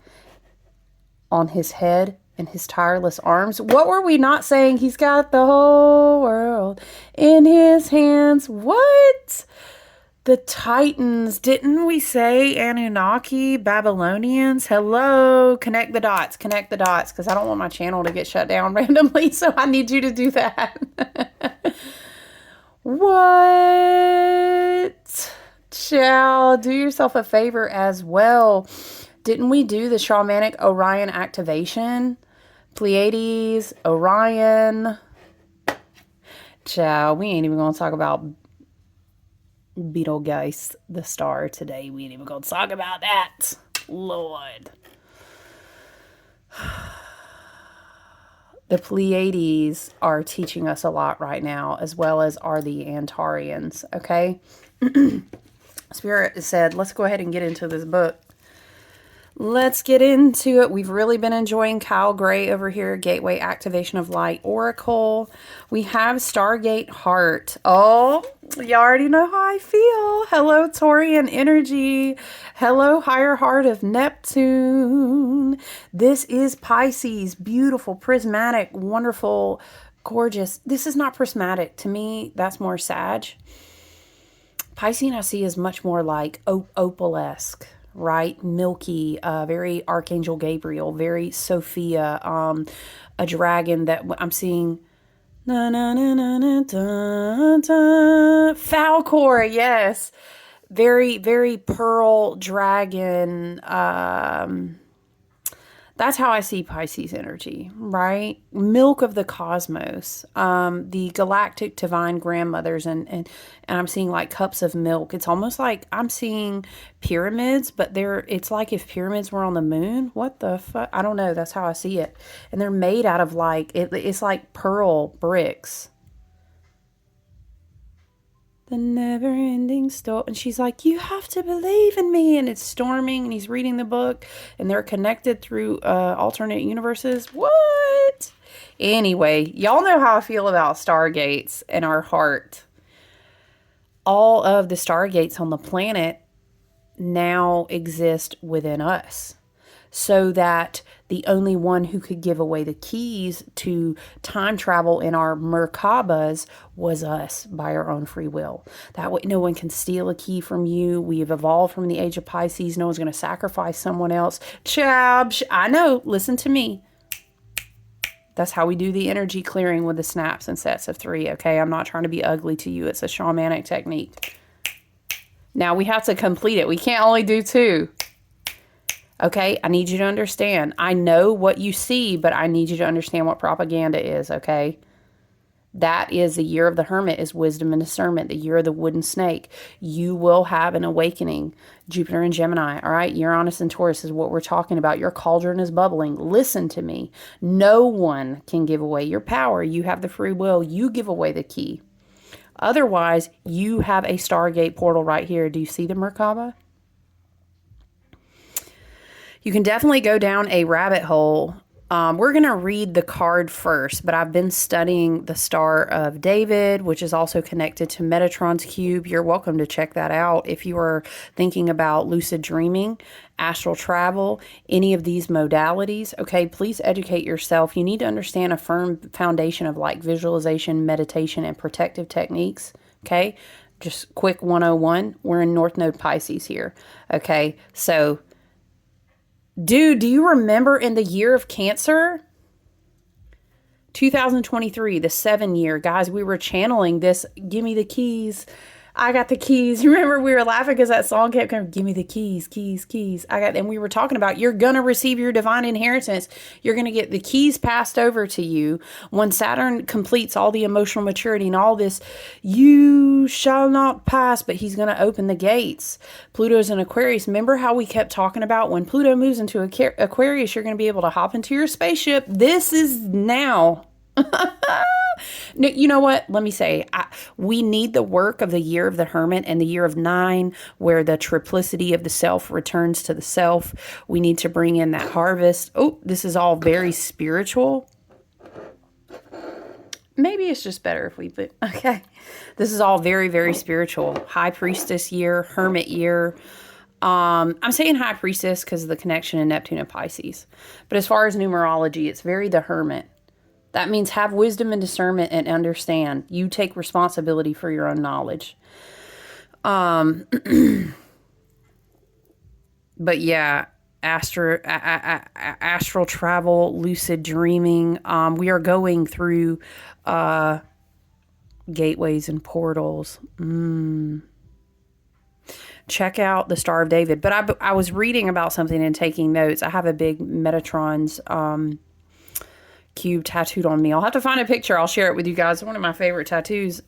on his head and his tireless arms. What were we not saying? He's got the whole world in his hands. What? The Titans. Didn't we say Annunaki, Babylonians? Hello. Connect the dots, because I don't want my channel to get shut down randomly, so I need you to do that. What? Child, do yourself a favor as well. Didn't we do the shamanic Orion activation? Pleiades, Orion. Child, we ain't even going to talk about Betelgeuse, the star, today. We ain't even going to talk about that. Lord. The Pleiades are teaching us a lot right now, as well as are the Antarians, okay? Spirit said, let's go ahead and get into this book. Let's get into it. We've really been enjoying Kyle Gray over here, Gateway Activation of Light Oracle. We have Stargate Heart. Oh, you already know how I feel. Hello, Taurian energy. Hello, higher heart of Neptune. This is Pisces. Beautiful, prismatic, wonderful, gorgeous. This is not prismatic. To me, that's more Sag. Piscean I see is much more like opal-esque. Right? Milky, very Archangel Gabriel, very Sophia, a dragon that I'm seeing. Na, na, na, na, na, da, da. Falcor, yes. Very, very pearl dragon. That's how I see Pisces energy, right? Milk of the cosmos, the galactic divine grandmothers, and I'm seeing like cups of milk. It's almost like I'm seeing pyramids, but it's like if pyramids were on the moon. What the fuck? I don't know. That's how I see it. And they're made out of like, it's like pearl bricks. The never-ending story. And she's like, you have to believe in me. And it's storming, and he's reading the book, and they're connected through alternate universes. What? Anyway, y'all know how I feel about stargates and our heart. All of the stargates on the planet now exist within us, so that the only one who could give away the keys to time travel in our Merkabas was us, by our own free will. That way no one can steal a key from you. We have evolved from the age of Pisces. No one's going to sacrifice someone else. Chabsh, I know, listen to me. That's how we do the energy clearing with the snaps and sets of 3, okay? I'm not trying to be ugly to you. It's a shamanic technique. Now we have to complete it. We can't only do 2. Okay, I need you to understand. I know what you see, but I need you to understand what propaganda is, okay? That is the year of the hermit, is wisdom and discernment, the year of the wooden snake. You will have an awakening. Jupiter and Gemini, all right? Uranus and Taurus is what we're talking about. Your cauldron is bubbling. Listen to me. No one can give away your power. You have the free will. You give away the key. Otherwise, you have a Stargate portal right here. Do you see the Merkaba? You can definitely go down a rabbit hole. We're going to read the card first, but I've been studying the Star of David, which is also connected to Metatron's cube. You're welcome to check that out if you are thinking about lucid dreaming, astral travel, any of these modalities. Okay, please educate yourself. You need to understand a firm foundation of like visualization, meditation, and protective techniques. Okay, just quick 101. We're in North Node Pisces here. Okay, so dude, do you remember in the year of Cancer? 2023, the 7 year. Guys, we were channeling this, give me the keys. I got the keys. You remember we were laughing because that song kept coming, give me the keys, keys, keys. And we were talking about you're going to receive your divine inheritance. You're going to get the keys passed over to you. When Saturn completes all the emotional maturity and all this, you shall not pass, but he's going to open the gates. Pluto's in Aquarius. Remember how we kept talking about when Pluto moves into Aquarius, you're going to be able to hop into your spaceship. This is now. You know what? Let me say, we need the work of the year of the hermit and the year of 9, where the triplicity of the self returns to the self. We need to bring in that harvest. Oh, this is all very spiritual. Maybe it's just better if we put, okay. This is all very, very spiritual. High priestess year, hermit year. I'm saying high priestess because of the connection in Neptune and Pisces. But as far as numerology, it's very the hermit. That means have wisdom and discernment and understand. You take responsibility for your own knowledge. But yeah, astral travel, lucid dreaming. We are going through gateways and portals. Check out the Star of David. But I was reading about something and taking notes. I have a big Metatron's cube tattooed on me. I'll have to find a picture. I'll share it with you guys. One of my favorite tattoos.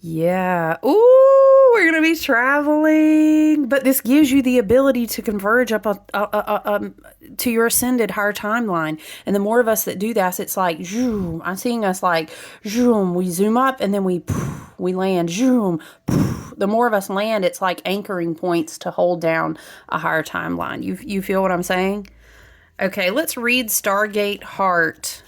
Yeah. Ooh, we're gonna be traveling, but this gives you the ability to converge up to your ascended higher timeline. And the more of us that do that, it's like zoom. I'm seeing us like zoom. We zoom up and then we land. Zoom. The more of us land, it's like anchoring points to hold down a higher timeline. You feel what I'm saying? Okay, let's read Stargate Heart.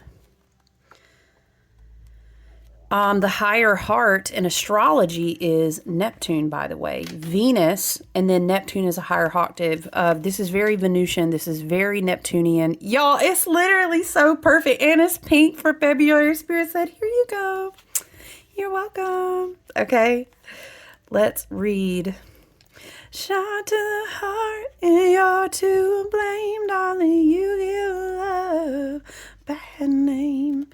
The higher heart in astrology is Neptune, by the way. Venus, and then Neptune is a higher octave. This is very Venusian. This is very Neptunian. Y'all, it's literally so perfect. And it's pink for February. Spirit said, here you go. You're welcome. Okay, let's read. Shot to the heart, and you're to blame, darling. You give love bad name.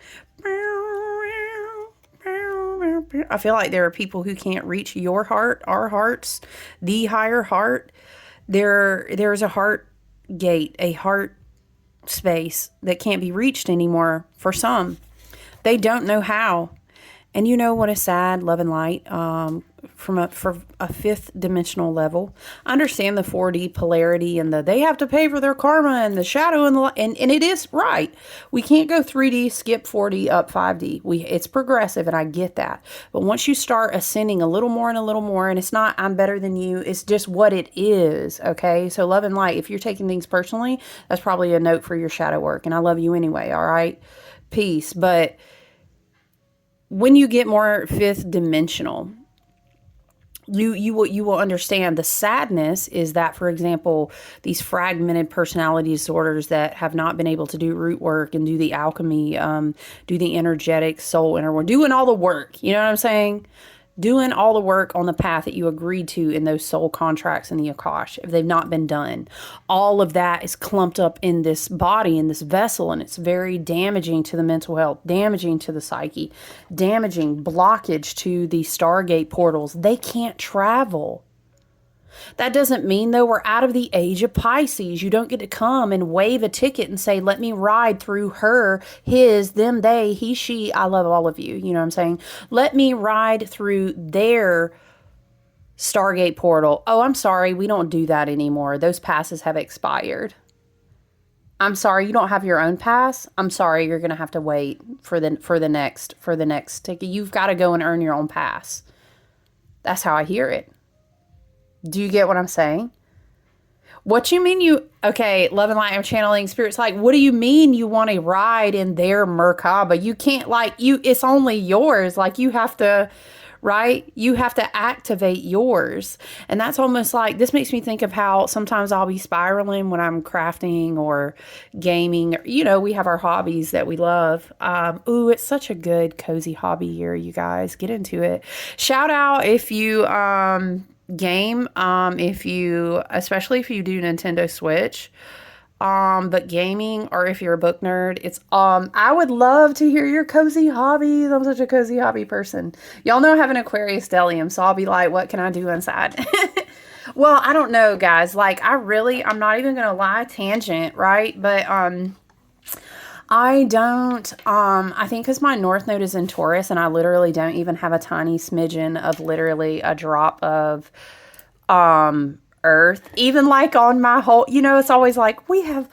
I feel like there are people who can't reach your heart, our hearts, the higher heart. There's a heart gate, a heart space that can't be reached anymore for some. They don't know how. And you know what is sad, love and light, for a fifth dimensional level. I understand the 4D polarity and they have to pay for their karma and the shadow and and it is right. We can't go 3D, skip 4D, up 5D. It's progressive, and I get that. But once you start ascending a little more and a little more, and it's not I'm better than you, it's just what it is, okay? So love and light, if you're taking things personally, that's probably a note for your shadow work, and I love you anyway, all right? Peace. But when you get more fifth dimensional, you will understand the sadness is that, for example, these fragmented personality disorders that have not been able to do root work and do the alchemy, do the energetic soul inner work, doing all the work, you know what I'm saying? Doing all the work on the path that you agreed to in those soul contracts in the Akash, if they've not been done. All of that is clumped up in this body, in this vessel, and it's very damaging to the mental health, damaging to the psyche, damaging, blockage to the Stargate portals. They can't travel. That doesn't mean, though, we're out of the age of Pisces. You don't get to come and wave a ticket and say, let me ride through her, his, them, they, he, she. I love all of you. You know what I'm saying? Let me ride through their Stargate portal. Oh, I'm sorry. We don't do that anymore. Those passes have expired. I'm sorry. You don't have your own pass. I'm sorry. You're going to have to wait for the next ticket. You've got to go and earn your own pass. That's how I hear it. Do you get what I'm saying? What you mean okay, love and light, I'm channeling spirits. Like, what do you mean you want to ride in their Merkaba? You can't, it's only yours. Like, you have to, right? You have to activate yours. And that's almost like, this makes me think of how sometimes I'll be spiraling when I'm crafting or gaming. We have our hobbies that we love. Ooh, it's such a good, cozy hobby year, you guys. Get into it. Shout out if you, game, especially if you do Nintendo Switch, but gaming, or if you're a book nerd, I would love to hear your cozy hobbies. I'm such a cozy hobby person. Y'all know I have an Aquarius stellium, so I'll be like, what can I do inside? Well, I don't know, guys. Like, I'm not even gonna lie, tangent, right? But I don't, I think because my North Node is in Taurus, and I literally don't even have a tiny smidgen of literally a drop of, Earth. Even like on my whole, it's always like, we have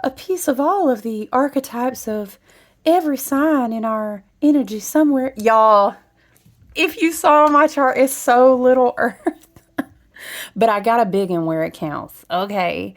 a piece of all of the archetypes of every sign in our energy somewhere. Y'all, if you saw my chart, it's so little Earth. But I got a big one where it counts. Okay.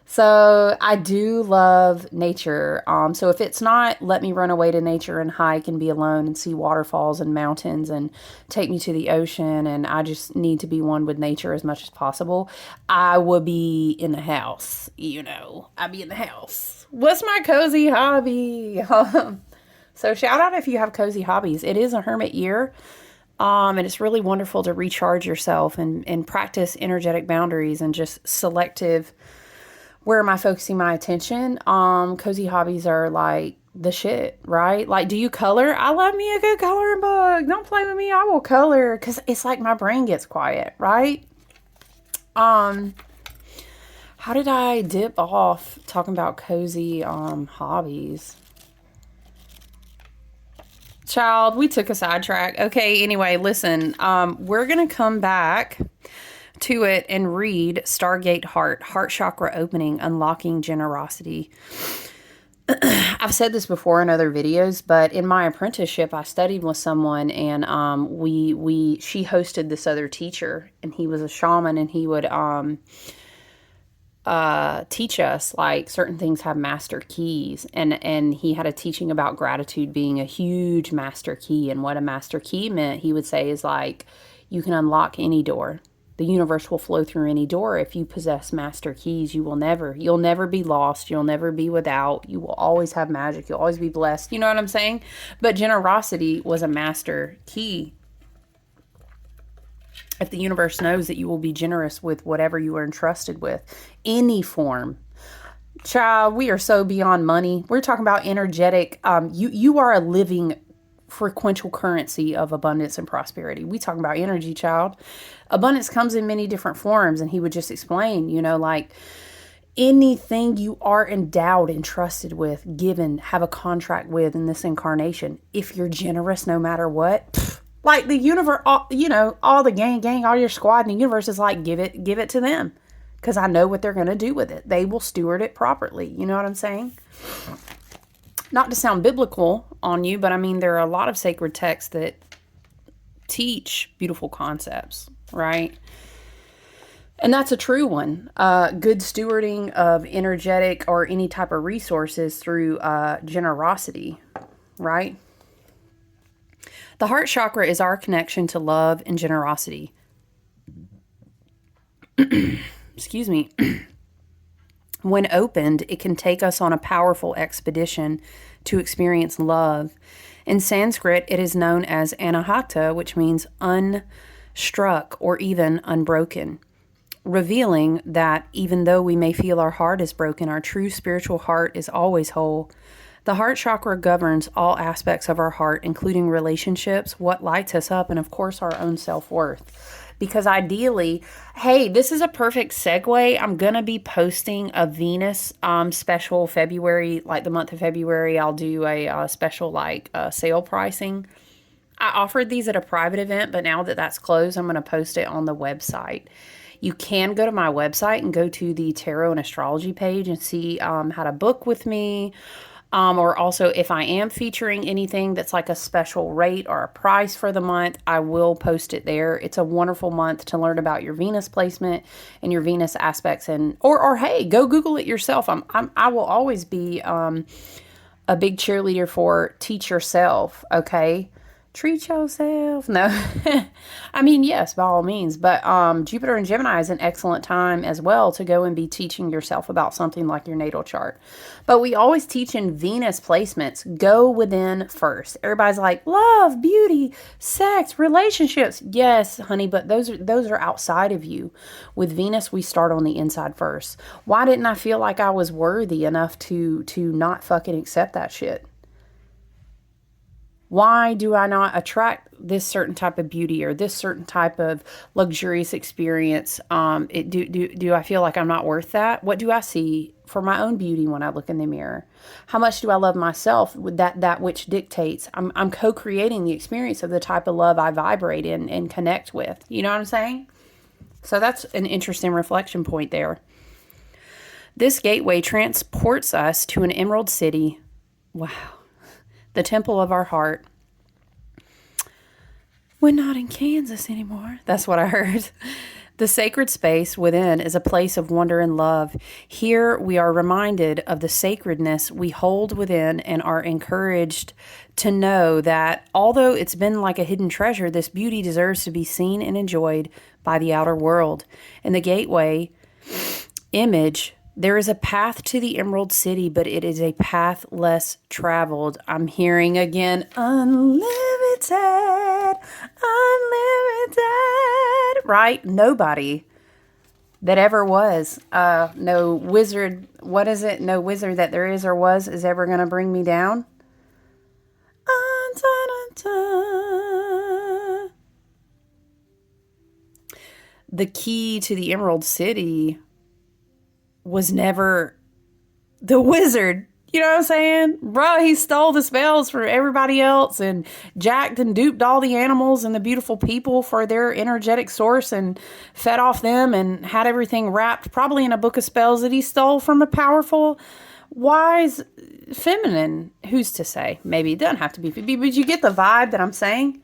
So I do love nature. So if it's not, let me run away to nature and hike and be alone and see waterfalls and mountains and take me to the ocean, and I just need to be one with nature as much as possible, I will be in the house. I'd be in the house. What's my cozy hobby? So shout out if you have cozy hobbies. It is a hermit year. And it's really wonderful to recharge yourself and practice energetic boundaries and just selective. Where am I focusing my attention? Cozy hobbies are like the shit, right? Like, do you color? I love me a good coloring book. Don't play with me. I will color because it's like my brain gets quiet, right? How did I dip off talking about cozy hobbies? Child, we took a sidetrack. Okay, anyway, listen, we're going to come back to it and read Stargate Heart Chakra Opening, Unlocking Generosity. I've said this before in other videos, but in my apprenticeship, I studied with someone, and she hosted this other teacher, and he was a shaman, and he would teach us like certain things have master keys, and he had a teaching about gratitude being a huge master key, and what a master key meant, he would say, is like, you can unlock any door. The universe will flow through any door. If you possess master keys, you'll never be lost. You'll never be without. You will always have magic. You'll always be blessed. You know what I'm saying? But generosity was a master key. If the universe knows that you will be generous with whatever you are entrusted with, any form. Child, we are so beyond money. We're talking about energetic. You are a living frequential currency of abundance and prosperity. We talking about energy, child. Abundance comes in many different forms, and he would just explain, like anything you are endowed, entrusted with, given, have a contract with in this incarnation, if you're generous no matter what, Like the universe, all the gang, all your squad in the universe is like, give it to them. Because I know what they're going to do with it. They will steward it properly. You know what I'm saying? Not to sound biblical on you, but I mean, there are a lot of sacred texts that teach beautiful concepts, right? And that's a true one. Good stewarding of energetic or any type of resources through generosity, right? The heart chakra is our connection to love and generosity. Excuse me. When opened, it can take us on a powerful expedition to experience love. In Sanskrit, it is known as anahata, which means unstruck or even unbroken, revealing that even though we may feel our heart is broken, our true spiritual heart is always whole. The heart chakra governs all aspects of our heart, including relationships, what lights us up, and of course our own self-worth. Because ideally, hey, this is a perfect segue. I'm going to be posting a Venus special February, like the month of February. I'll do a special sale pricing. I offered these at a private event, but now that that's closed, I'm going to post it on the website. You can go to my website and go to the tarot and astrology page and see how to book with me. Or also, if I am featuring anything that's like a special rate or a price for the month, I will post it there. It's a wonderful month to learn about your Venus placement and your Venus aspects. And or hey, go Google it yourself. I will always be a big cheerleader for teach yourself. Okay. Treat yourself. No, I mean, yes, by all means. But Jupiter and Gemini is an excellent time as well to go and be teaching yourself about something like your natal chart. But we always teach in Venus placements, go within first. Everybody's like, love, beauty, sex, relationships. Yes, honey, but those are outside of you. With Venus, we start on the inside first. Why didn't I feel like I was worthy enough to not fucking accept that shit? Why do I not attract this certain type of beauty or this certain type of luxurious experience? Do I feel like I'm not worth that? What do I see for my own beauty when I look in the mirror? How much do I love myself with that which dictates? I'm co-creating the experience of the type of love I vibrate in and connect with. You know what I'm saying? So that's an interesting reflection point there. This gateway transports us to an emerald city. Wow. The temple of our heart. We're not in Kansas anymore. That's what I heard. The sacred space within is a place of wonder and love. Here we are reminded of the sacredness we hold within and are encouraged to know that although it's been like a hidden treasure, this beauty deserves to be seen and enjoyed by the outer world. In the gateway image, there is a path to the Emerald City, but it is a path less traveled. I'm hearing again, unlimited, right? Nobody that ever was, no wizard, what is it? No wizard that there is or was is ever going to bring me down. The key to the Emerald City was never the wizard. You know what I'm saying? Bro, he stole the spells from everybody else and jacked and duped all the animals and the beautiful people for their energetic source and fed off them and had everything wrapped probably in a book of spells that he stole from a powerful, wise, feminine. Who's to say? Maybe it doesn't have to be, but you get the vibe that I'm saying?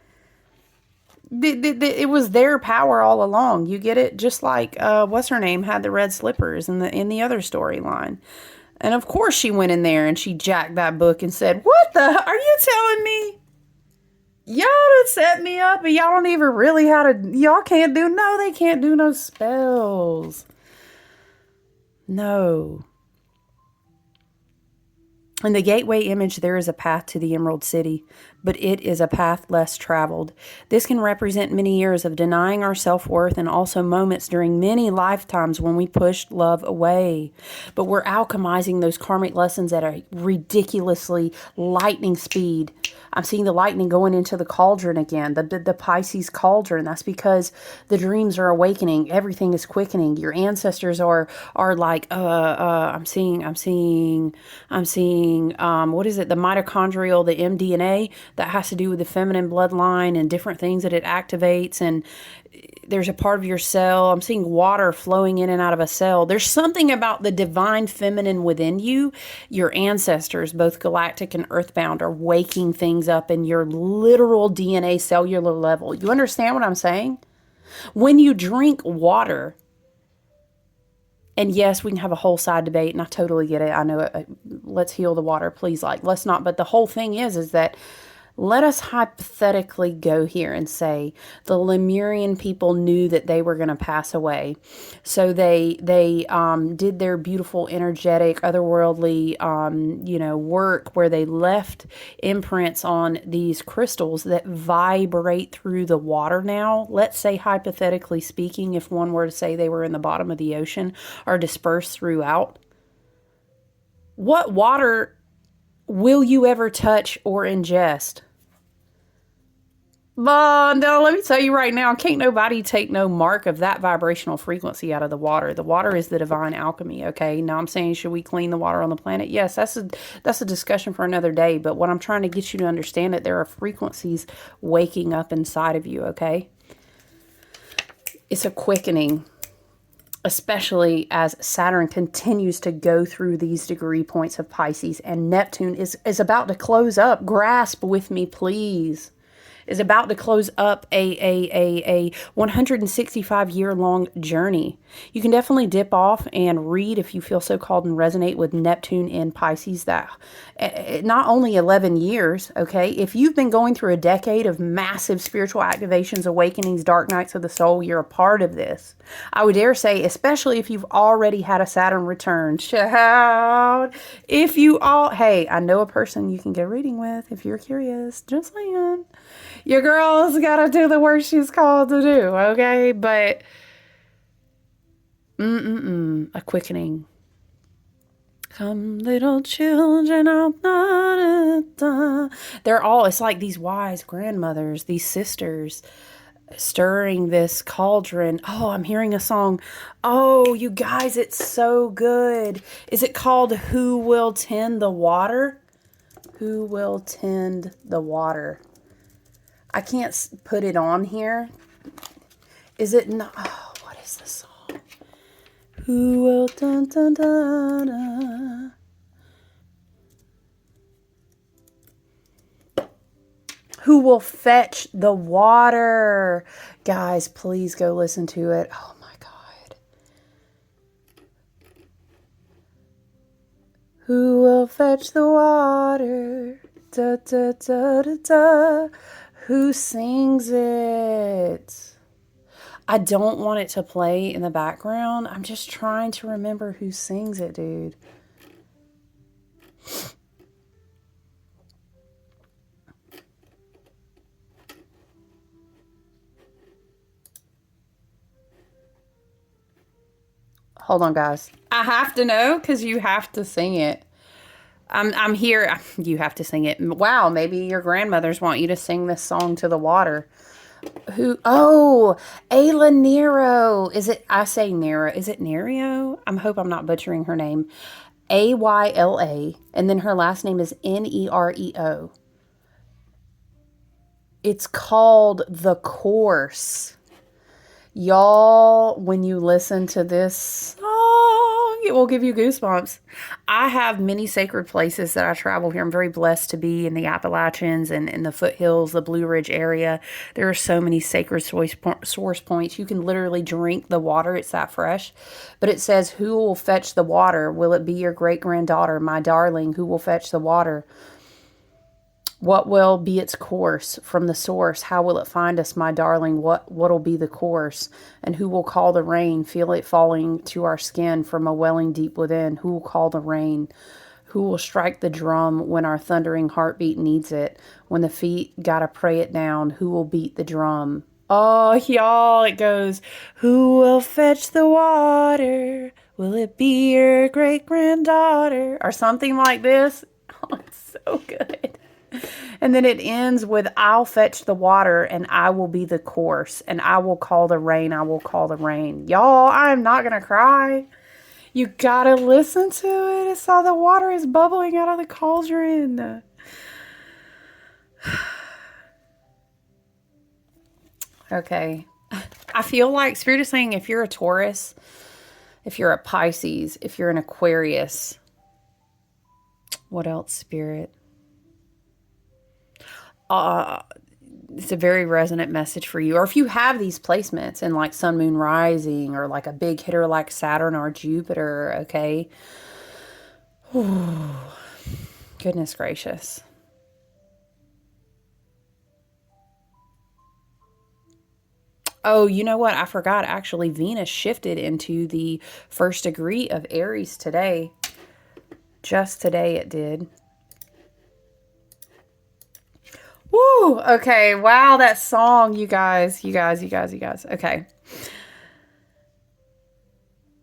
It was their power all along. You get it? Just like what's her name had the red slippers in the other storyline. And of course she went in there and she jacked that book and said, what the? Are you telling me? Y'all done set me up and y'all don't even really y'all can't do, no, they can't do no spells. No. In the gateway image, there is a path to the Emerald City, but it is a path less traveled. This can represent many years of denying our self-worth and also moments during many lifetimes when we pushed love away. But we're alchemizing those karmic lessons at a ridiculously lightning speed. I'm seeing the lightning going into the cauldron again, the Pisces cauldron. That's because the dreams are awakening. Everything is quickening. Your ancestors are like, I'm seeing seeing, what is it? The mitochondrial, the mDNA, that has to do with the feminine bloodline and different things that it activates. And there's a part of your cell. I'm seeing water flowing in and out of a cell. There's something about the divine feminine within you. Your ancestors, both galactic and earthbound, are waking things up in your literal DNA cellular level. You understand what I'm saying? When you drink water, and yes, we can have a whole side debate, and I totally get it. I know it. Let's heal the water, please. Like, let's not. But the whole thing is that let us hypothetically go here and say the Lemurian people knew that they were going to pass away. So they did their beautiful, energetic, otherworldly, work where they left imprints on these crystals that vibrate through the water now. Let's say, hypothetically speaking, if one were to say they were in the bottom of the ocean or dispersed throughout, what water will you ever touch or ingest? But no, let me tell you right now, can't nobody take no mark of that vibrational frequency out of the water. The water is the divine alchemy, okay? Now I'm saying, should we clean the water on the planet? Yes, that's a discussion for another day. But what I'm trying to get you to understand, that there are frequencies waking up inside of you, okay? It's a quickening, especially as Saturn continues to go through these degree points of Pisces, and Neptune is about to close up. Grasp with me, please. Is about to close up a 165-year-long journey. You can definitely dip off and read, if you feel so called and resonate with Neptune in Pisces, that not only 11 years, okay? If you've been going through a decade of massive spiritual activations, awakenings, dark nights of the soul, you're a part of this. I would dare say, especially if you've already had a Saturn return. Shout! If you all, hey, I know a person you can get a reading with if you're curious. Just saying. Your girl's got to do the work she's called to do, okay? But, a quickening. Come, little children of the... They're all, it's like these wise grandmothers, these sisters, stirring this cauldron. Oh, I'm hearing a song. Oh, you guys, it's so good. Is it called Who Will Tend the Water? Who Will Tend the Water? I can't put it on here. Is it not? Oh, what is the song? Who will dun dun dun dun? Who will fetch the water? Guys, please go listen to it. Oh my God. Who will fetch the water? Da da da da da. Who sings it? I don't want it to play in the background. I'm just trying to remember who sings it, dude. Hold on, guys. I have to know because you have to sing it. I'm here. You have to sing it. Wow, maybe your grandmothers want you to sing this song to the water. Who? Oh, Ayla Nero. Is it? I say Nero. Is it Nerio? I hope I'm not butchering her name. Ayla, and then her last name is Nereo. It's called The Course. Y'all, when you listen to this song, it will give you goosebumps. I have many sacred places that I travel here. I'm very blessed to be in the Appalachians and in the foothills, the Blue Ridge area. There are so many sacred source points. You can literally drink the water. It's that fresh. But it says, who will fetch the water? Will it be your great-granddaughter, my darling, who will fetch the water? What will be its course from the source? How will it find us, my darling? What'll be the course? And who will call the rain? Feel it falling to our skin from a welling deep within. Who will call the rain? Who will strike the drum when our thundering heartbeat needs it? When the feet gotta pray it down, who will beat the drum? Oh, y'all, it goes, who will fetch the water? Will it be your great-granddaughter? Or something like this. Oh, it's so good. And then it ends with, I'll fetch the water and I will be the course and I will call the rain. I will call the rain. Y'all, I am not going to cry. You gotta listen to it. It's all the water is bubbling out of the cauldron. Okay. I feel like Spirit is saying if you're a Taurus, if you're a Pisces, if you're an Aquarius, what else, Spirit? It's a very resonant message for you. Or if you have these placements in like Sun, Moon, Rising, or like a big hitter like Saturn or Jupiter, okay? Ooh, goodness gracious. Oh, you know what? I forgot. Actually, Venus shifted into the first degree of Aries today. Just today it did. Woo! Okay. Wow, that song, you guys. Okay.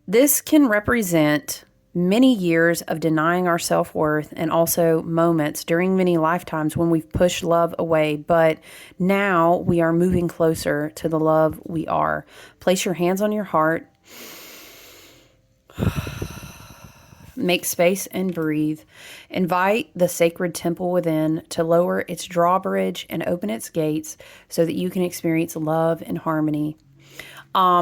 This can represent many years of denying our self-worth and also moments during many lifetimes when we've pushed love away, but now we are moving closer to the love we are. Place your hands on your heart. Make space and breathe. Invite the sacred temple within to lower its drawbridge and open its gates so that you can experience love and harmony. I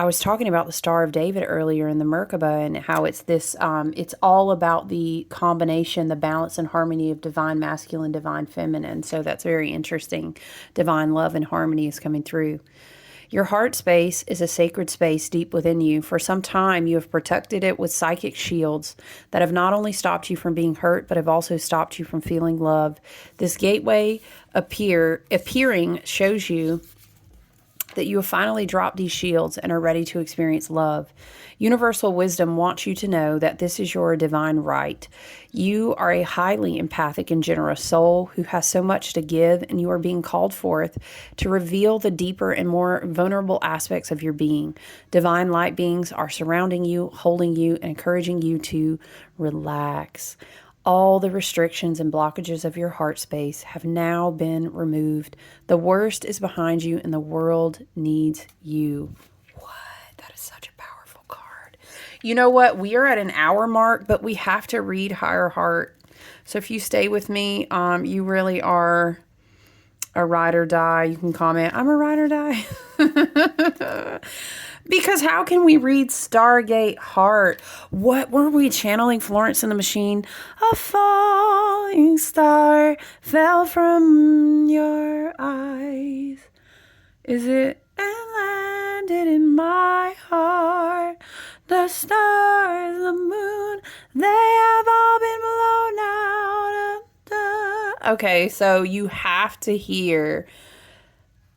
was talking about the Star of David earlier in the Merkaba and how it's this, it's all about the combination, the balance and harmony of divine masculine, divine feminine. So that's very interesting. Divine love and harmony is coming through. Your heart space is a sacred space deep within you. For some time, you have protected it with psychic shields that have not only stopped you from being hurt, but have also stopped you from feeling love. This gateway appearing shows you that you have finally dropped these shields and are ready to experience love. Universal wisdom wants you to know that this is your divine right. You are a highly empathic and generous soul who has so much to give, and you are being called forth to reveal the deeper and more vulnerable aspects of your being. Divine light beings are surrounding you, holding you, and encouraging you to relax. All the restrictions and blockages of your heart space have now been removed. The worst is behind you and the world needs you. What? That is such a powerful card. You know what? We are at an hour mark, but we have to read Higher Heart. So if you stay with me, you really are a ride or die. You can comment, I'm a ride or die. Because how can we read Stargate Heart? What were we channeling? Florence and the Machine? A falling star fell from your eyes. Is it and landed in my heart? The stars, the moon, they have all been blown out of the... Okay, so you have to hear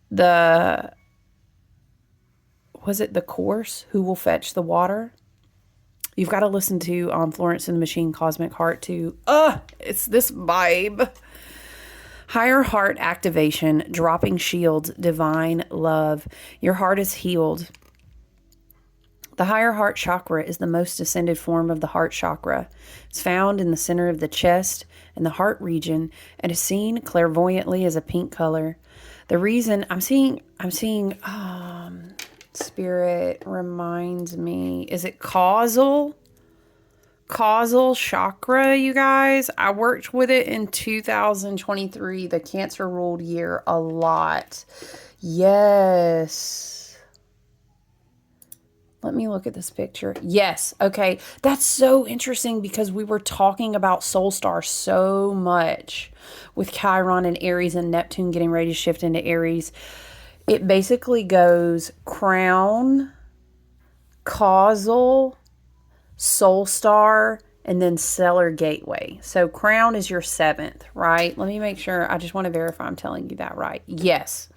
the... Was it the chorus? Who will fetch the water? You've got to listen to Florence and the Machine, Cosmic Heart too. It's this vibe. Higher heart activation, dropping shields, divine love. Your heart is healed. The higher heart chakra is the most ascended form of the heart chakra. It's found in the center of the chest and the heart region and is seen clairvoyantly as a pink color. The reason I'm seeing Spirit reminds me, is it causal chakra, you guys? I worked with it in 2023, the Cancer ruled year, a lot. Yes. Let me look at this picture. Yes. Okay. That's so interesting because we were talking about Soul Star so much with Chiron and Aries and Neptune getting ready to shift into Aries. It basically goes crown, causal, soul star, and then stellar gateway. So crown is your 7th, right? Let me make sure. I just want to verify I'm telling you that right. Yes.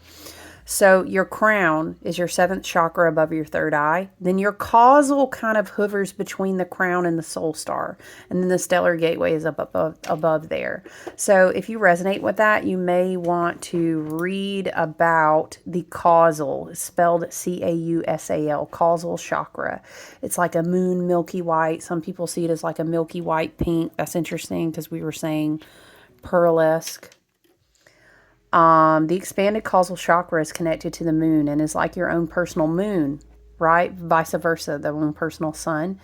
So your crown is your 7th chakra above your 3rd eye. Then your causal kind of hovers between the crown and the soul star. And then the stellar gateway is up above there. So if you resonate with that, you may want to read about the causal, spelled C-A-U-S-A-L, causal chakra. It's like a moon milky white. Some people see it as like a milky white pink. That's interesting because we were saying pearlesque. The expanded causal chakra is connected to the moon and is like your own personal moon, right? Vice versa, the own personal sun.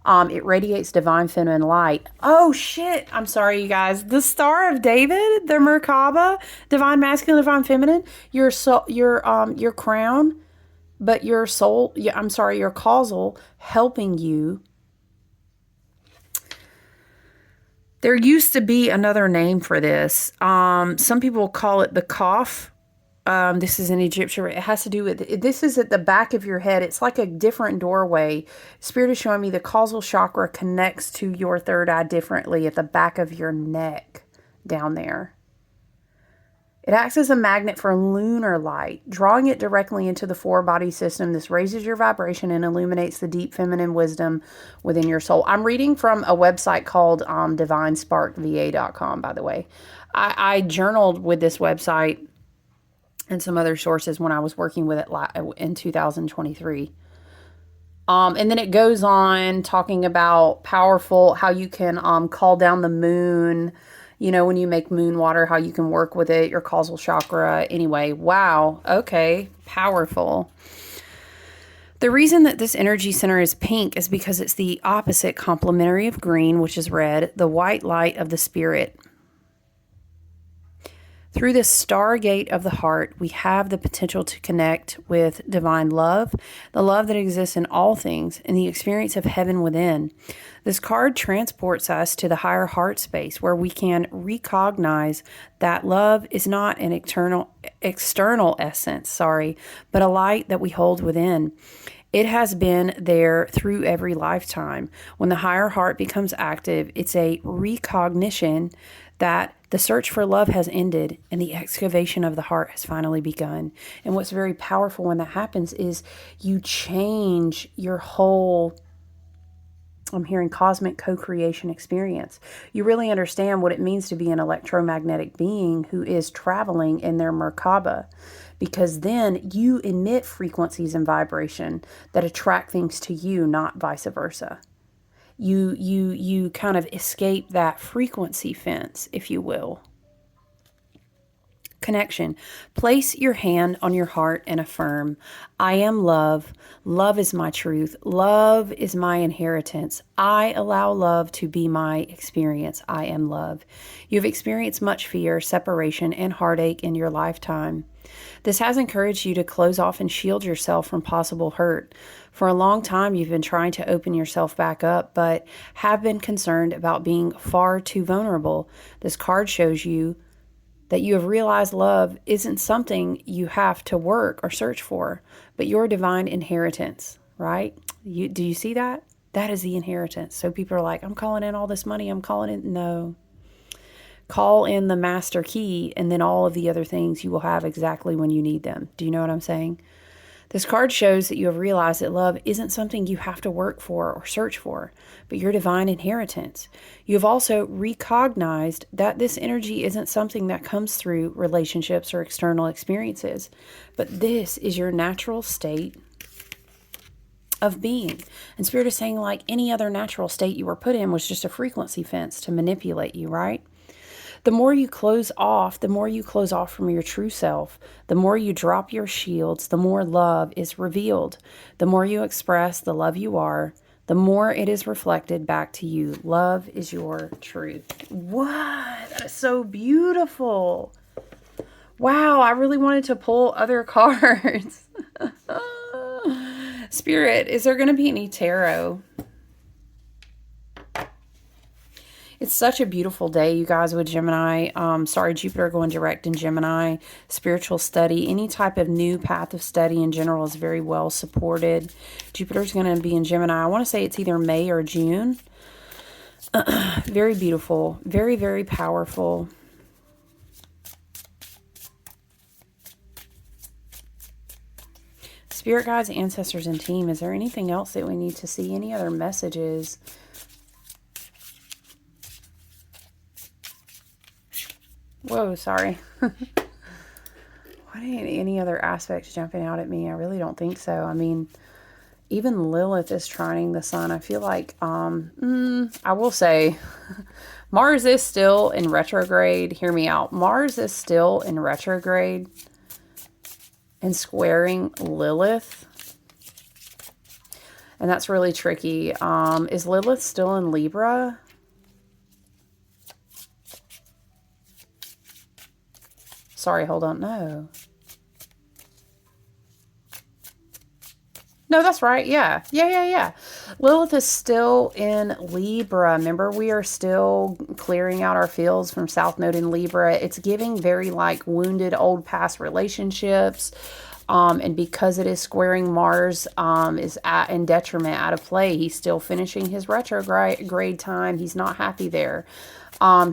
It radiates divine feminine light. Oh shit! I'm sorry, you guys. The Star of David, the Merkaba, divine masculine, divine feminine. Your soul, your crown, but your soul. Yeah, I'm sorry, your causal helping you. There used to be another name for this. Some people call it the Kaf. This is an Egyptian. It has to do with, this is at the back of your head. It's like a different doorway. Spirit is showing me the causal chakra connects to your third eye differently at the back of your neck down there. It acts as a magnet for lunar light, drawing it directly into the four body system. This raises your vibration and illuminates the deep feminine wisdom within your soul. I'm reading from a website called divinesparkva.com, by the way. I journaled with this website and some other sources when I was working with it in 2023. And then it goes on talking about powerful, how you can call down the moon, you know, when you make moon water, how you can work with it, your causal chakra. Anyway, wow. Okay. Powerful. The reason that this energy center is pink is because it's the opposite complementary of green, which is red, the white light of the spirit. Through the stargate of the heart, we have the potential to connect with divine love, the love that exists in all things, and the experience of heaven within. This card transports us to the higher heart space where we can recognize that love is not an external essence, but a light that we hold within. It has been there through every lifetime. When the higher heart becomes active, it's a recognition that the search for love has ended and the excavation of the heart has finally begun. And what's very powerful when that happens is you change your whole, I'm hearing cosmic co-creation experience. You really understand what it means to be an electromagnetic being who is traveling in their Merkaba. Because then you emit frequencies and vibration that attract things to you, not vice versa. You kind of escape that frequency fence, if you will. Connection. Place your hand on your heart and affirm, I am love. Love is my truth. Love is my inheritance. I allow love to be my experience. I am love. You've experienced much fear, separation, and heartache in your lifetime. This has encouraged you to close off and shield yourself from possible hurt. For a long time, you've been trying to open yourself back up, but have been concerned about being far too vulnerable. This card shows you that you have realized love isn't something you have to work or search for, but your divine inheritance, right? Do you see that? That is the inheritance. So people are like, I'm calling in all this money. I'm calling in. No. Call in the master key, and then all of the other things you will have exactly when you need them. Do you know what I'm saying? This card shows that you have realized that love isn't something you have to work for or search for, but your divine inheritance. You have also recognized that this energy isn't something that comes through relationships or external experiences, but this is your natural state of being. And Spirit is saying, like any other natural state you were put in was just a frequency fence to manipulate you, right? The more you close off from your true self, the more you drop your shields, the more love is revealed. The more you express the love you are, the more it is reflected back to you. Love is your truth. What? That is so beautiful. Wow, I really wanted to pull other cards. Spirit, is there going to be any tarot? It's such a beautiful day, you guys, with Gemini. Jupiter going direct in Gemini. Spiritual study, any type of new path of study in general is very well supported. Jupiter's going to be in Gemini. I want to say it's either May or June. Very beautiful. Very, very powerful. Spirit guides, ancestors, and team. Is there anything else that we need to see? Any other messages? Whoa, sorry. What ain't any other aspects jumping out at me? I really don't think so. I mean, even Lilith is trining the sun. I feel like, I will say, Mars is still in retrograde. Hear me out. Mars is still in retrograde and squaring Lilith. And that's really tricky. Is Lilith still in Libra? Sorry, hold on. No. No, that's right. Yeah. Yeah. Lilith is still in Libra. Remember, we are still clearing out our fields from South Node in Libra. It's giving very like wounded old past relationships. And because it is squaring Mars, is in detriment, out of play. He's still finishing his retrograde time. He's not happy there.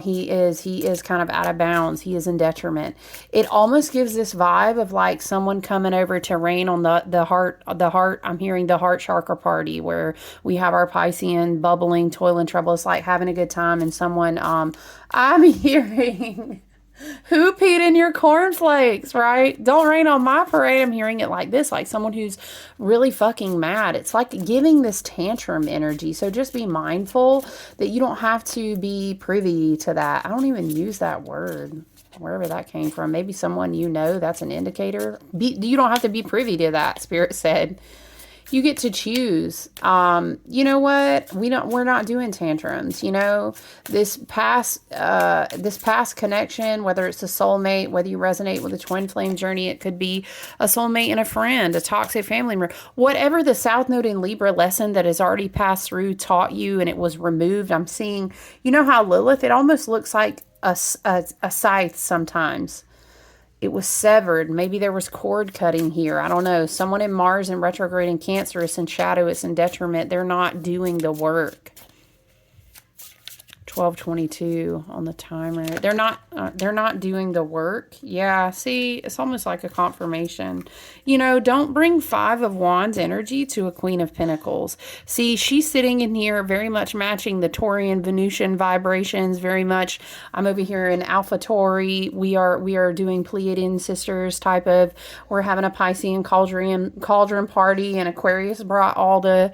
He is kind of out of bounds. He is in detriment. It almost gives this vibe of like someone coming over to rain on the heart. I'm hearing the heart chakra party where we have our Piscean bubbling, toil and trouble. It's like having a good time, and someone, I'm hearing who peed in your cornflakes, right? Don't rain on my parade. I'm hearing it like this, like someone who's really fucking mad. It's like giving this tantrum energy. So just be mindful that you don't have to be privy to that. I don't even use that word, wherever that came from. Maybe someone you know, that's an indicator. You don't have to be privy to that, Spirit said. You get to choose. You know what? We're not doing tantrums. You know, this past connection, whether it's a soulmate, whether you resonate with a twin flame journey, it could be a soulmate and a friend, a toxic family member, whatever the South Node in Libra lesson that has already passed through taught you and it was removed. I'm seeing, you know how Lilith, it almost looks like a scythe sometimes. It was severed. Maybe there was cord cutting here. I don't know. Someone in Mars in retrograde in Cancer is in shadow. It's in detriment. They're not doing the work. 12:22 on the timer. They're not doing the work. Yeah, see, it's almost like a confirmation. You know, don't bring 5 of Wands energy to a Queen of Pentacles. See, she's sitting in here very much matching the Taurian Venusian vibrations, very much. I'm over here in Alpha Tauri. We are doing Pleidian sisters type of, we're having a Piscean cauldron party, and Aquarius brought all the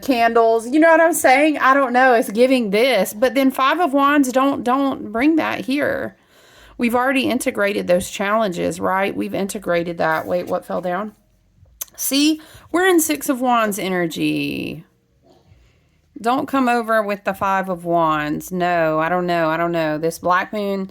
candles, you know what I'm saying? I don't know, it's giving this, but then 5 of Wands, don't bring that here. We've already integrated those challenges, right? We've integrated that. Wait, what fell down? See, we're in 6 of Wands energy. Don't come over with the 5 of Wands. No, I don't know. This black moon,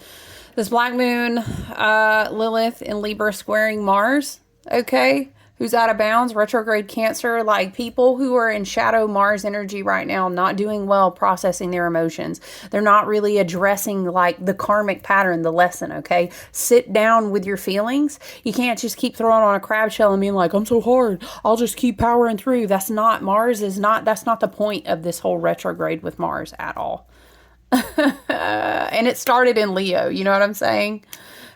Lilith in Libra squaring Mars, okay? Who's out of bounds, retrograde Cancer, like people who are in shadow Mars energy right now, not doing well processing their emotions. They're not really addressing like the karmic pattern, the lesson, okay? Sit down with your feelings. You can't just keep throwing on a crab shell and being like, I'm so hard, I'll just keep powering through. That's not the point of this whole retrograde with Mars at all. And it started in Leo, you know what I'm saying?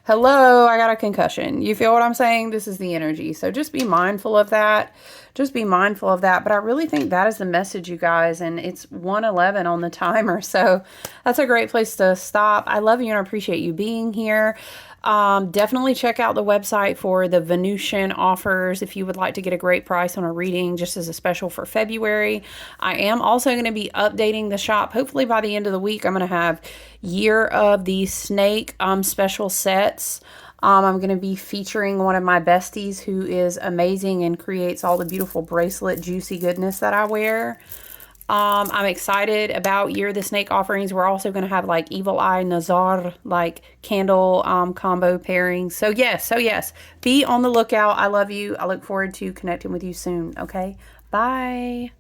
Hello, I got a concussion. You feel what I'm saying? This is the energy. So just be mindful of that. Just be mindful of that. But I really think that is the message, you guys. And it's 1:11 on the timer. So that's a great place to stop. I love you and I appreciate you being here. Definitely check out the website for the Venusian offers if you would like to get a great price on a reading just as a special for February. I am also going to be updating the shop. Hopefully by the end of the week, I'm going to have Year of the Snake special sets. I'm going to be featuring one of my besties who is amazing and creates all the beautiful bracelet juicy goodness that I wear. I'm excited about Year of the Snake offerings. We're also going to have like Evil Eye Nazar, like candle combo pairings. So yes, be on the lookout. I love you. I look forward to connecting with you soon. Okay, bye.